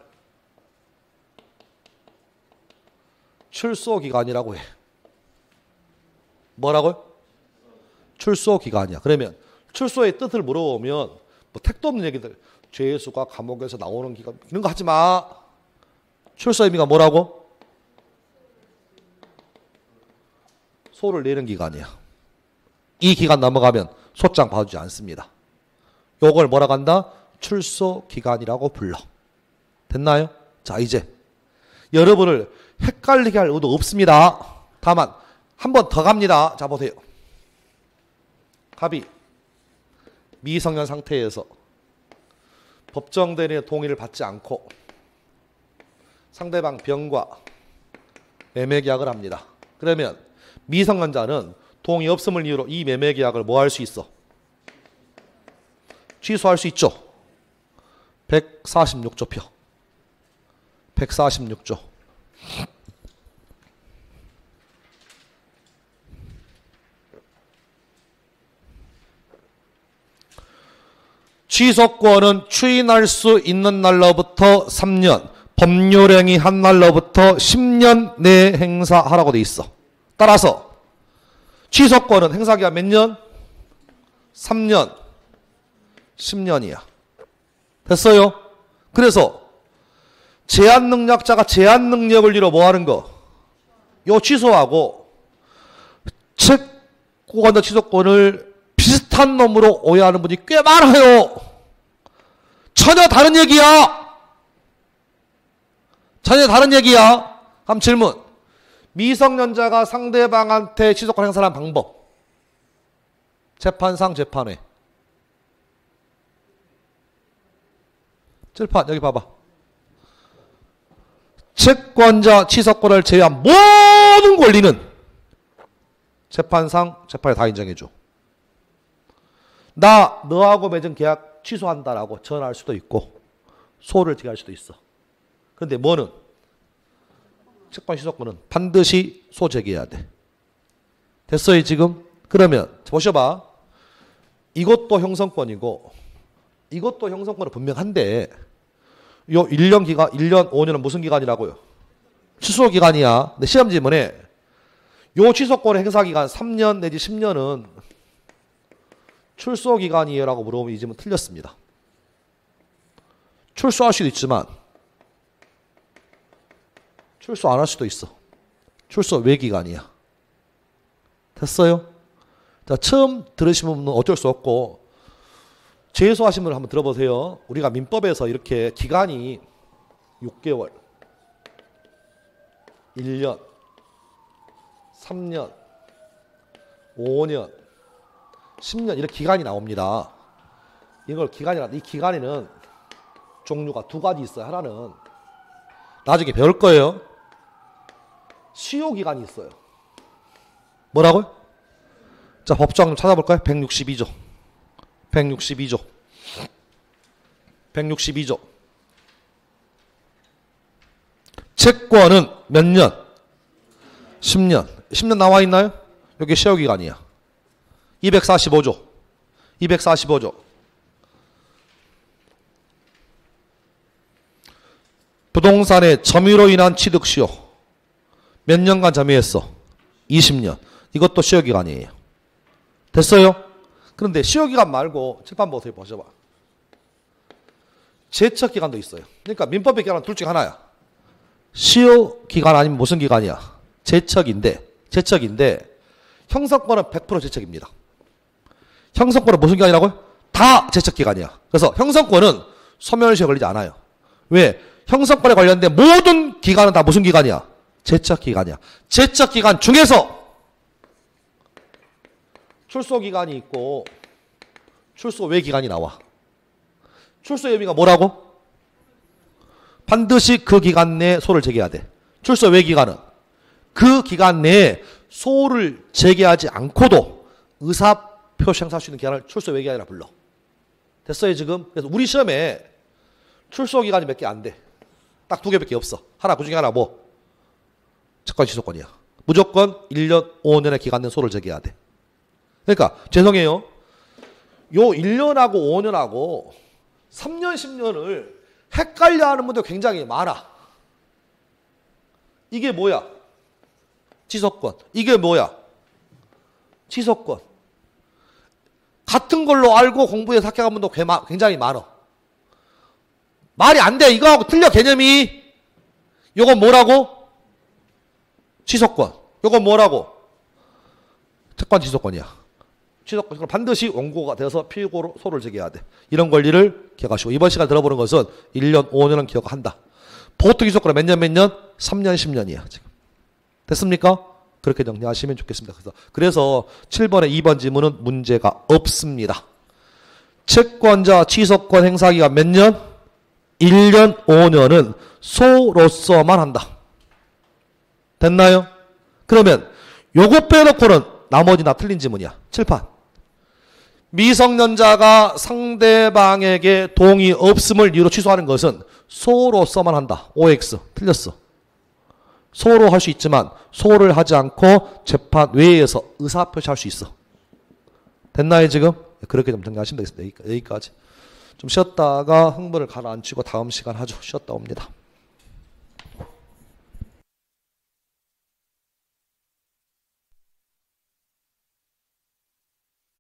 출소기간이라고 해. 뭐라고요? 출소기간이야. 그러면 출소의 뜻을 물어보면 뭐 택도 없는 얘기들, 죄수가 감옥에서 나오는 기간 이런 거 하지 마. 출소 의미가 뭐라고? 소를 내는 기간이야. 이 기간 넘어가면 소장 봐주지 않습니다. 요걸 뭐라고 한다? 출소기간이라고 불러. 됐나요? 자, 이제 여러분을 헷갈리게 할 의도 없습니다. 다만 한 번 더 갑니다. 자, 보세요. 갑이 미성년 상태에서 법정 대리인의 동의를 받지 않고 상대방 병과 매매계약을 합니다. 그러면 미성년자는 동의 없음을 이유로 이 매매계약을 뭐 할 수 있어? 취소할 수 있죠. 146조 표. 146조. 취소권은 추인할 수 있는 날로부터 3년, 법률행위 한 날로부터 10년 내에 행사하라고 돼 있어. 따라서 취소권은 행사기간 몇 년? 3년, 10년이야. 됐어요? 그래서 제한능력자가 제한능력을 이뤄 뭐 하는 거? 요 취소하고 채권자 취소권을 비슷한 놈으로 오해하는 분이 꽤 많아요. 전혀 다른 얘기야. 전혀 다른 얘기야. 그럼 질문. 미성년자가 상대방한테 취소권 행사하는 방법. 재판상 재판회. 칠판 여기 봐봐. 채권자 취소권을 제외한 모든 권리는 재판상 재판에 다 인정해줘. 나 너하고 맺은 계약 취소한다라고 전화할 수도 있고 소를 제기할 수도 있어. 그런데 뭐는? 채권 취소권은 반드시 소 제기해야 돼. 됐어요 지금? 그러면 보셔봐. 이것도 형성권이고 이것도 형성권은 분명한데 요 1년 기간, 1년, 5년은 무슨 기간이라고요? 취소 기간이야. 근데 시험 지문에 요 취소권의 행사 기간 3년 내지 10년은 출소 기간이에요 라고 물어보면 이 질문 틀렸습니다. 출소할 수도 있지만 출소 안 할 수도 있어. 출소 외 기간이야. 됐어요? 자, 처음 들으신 분은 어쩔 수 없고 재수하신 분을 한번 들어보세요. 우리가 민법에서 이렇게 기간이 6개월, 1년, 3년, 5년, 10년 이렇게 기간이 나옵니다. 이걸 기간이라, 이 기간에는 종류가 두 가지 있어요. 하나는 나중에 배울 거예요. 시효 기간이 있어요. 뭐라고요? 자, 법정 좀 찾아볼까요? 162조. 162조. 162조. 채권은 몇 년? 10년. 10년 나와 있나요? 여기 시효 기간이야. 245조. 245조. 부동산의 점유로 인한 취득 시효. 몇 년간 점유했어? 20년. 이것도 시효 기간이에요. 됐어요? 그런데 시효 기간 말고 칠판 보세요. 보셔봐. 제척 기간도 있어요. 그러니까 민법의 기간은 둘 중에 하나야. 시효 기간 아니면 무슨 기간이야? 제척인데 제척인데 형성권은 100% 제척입니다. 형성권은 무슨 기간이라고요? 다 제척기간이야. 그래서 형성권은 소멸시효 걸리지 않아요. 왜? 형성권에 관련된 모든 기간은 다 무슨 기간이야? 제척기간이야. 제척기간 중에서 출소기간이 있고 출소 외 기간이 나와. 출소 예비가 뭐라고? 반드시 그 기간 내에 소를 제기해야 돼. 출소 외 기간은 그 기간 내에 소를 제기하지 않고도 의사표시 행사할 수 있는 기간을 출소 외 기간이라 불러. 됐어요 지금? 그래서 우리 시험에 출소 기간이 몇 개 안 돼. 딱 2개밖에 없어. 하나 그 중에 하나 뭐? 채권 취소권이야. 무조건 1년 5년의 기간 내 소를 제기해야 돼. 그러니까 죄송해요. 요 1년하고 5년하고 3년 10년을 헷갈려하는 분들 굉장히 많아. 이게 뭐야? 취소권. 이게 뭐야? 취소권. 같은 걸로 알고 공부해서 합격한 분도 굉장히 많아. 말이 안 돼. 이거하고 틀려 개념이. 요건 뭐라고? 취소권. 요건 뭐라고? 채권 취소권이야. 취소권. 그럼 반드시 원고가 되어서 필고로 소를 제기해야 돼. 이런 권리를 기억하시고 이번 시간 들어보는 것은 1년, 5년은 기억한다. 보통 취소권은 몇 년, 몇 년? 3년, 10년이야. 지금. 됐습니까? 그렇게 정리하시면 좋겠습니다. 그래서 7번에 2번 지문은 문제가 없습니다. 채권자 취소권 행사기간 몇 년? 1년, 5년은 소로서만 한다. 됐나요? 그러면 요거 빼놓고는 나머지 다 틀린 지문이야. 칠판. 미성년자가 상대방에게 동의 없음을 이유로 취소하는 것은 소로서만 한다. OX. 틀렸어. 소로 할 수 있지만 소를 하지 않고 재판 외에서 의사표시할 수 있어. 됐나요 지금? 그렇게 좀 정리하시면 되겠습니다. 여기까지. 좀 쉬었다가 흥분을 가라앉히고 다음 시간 하죠. 쉬었다 옵니다.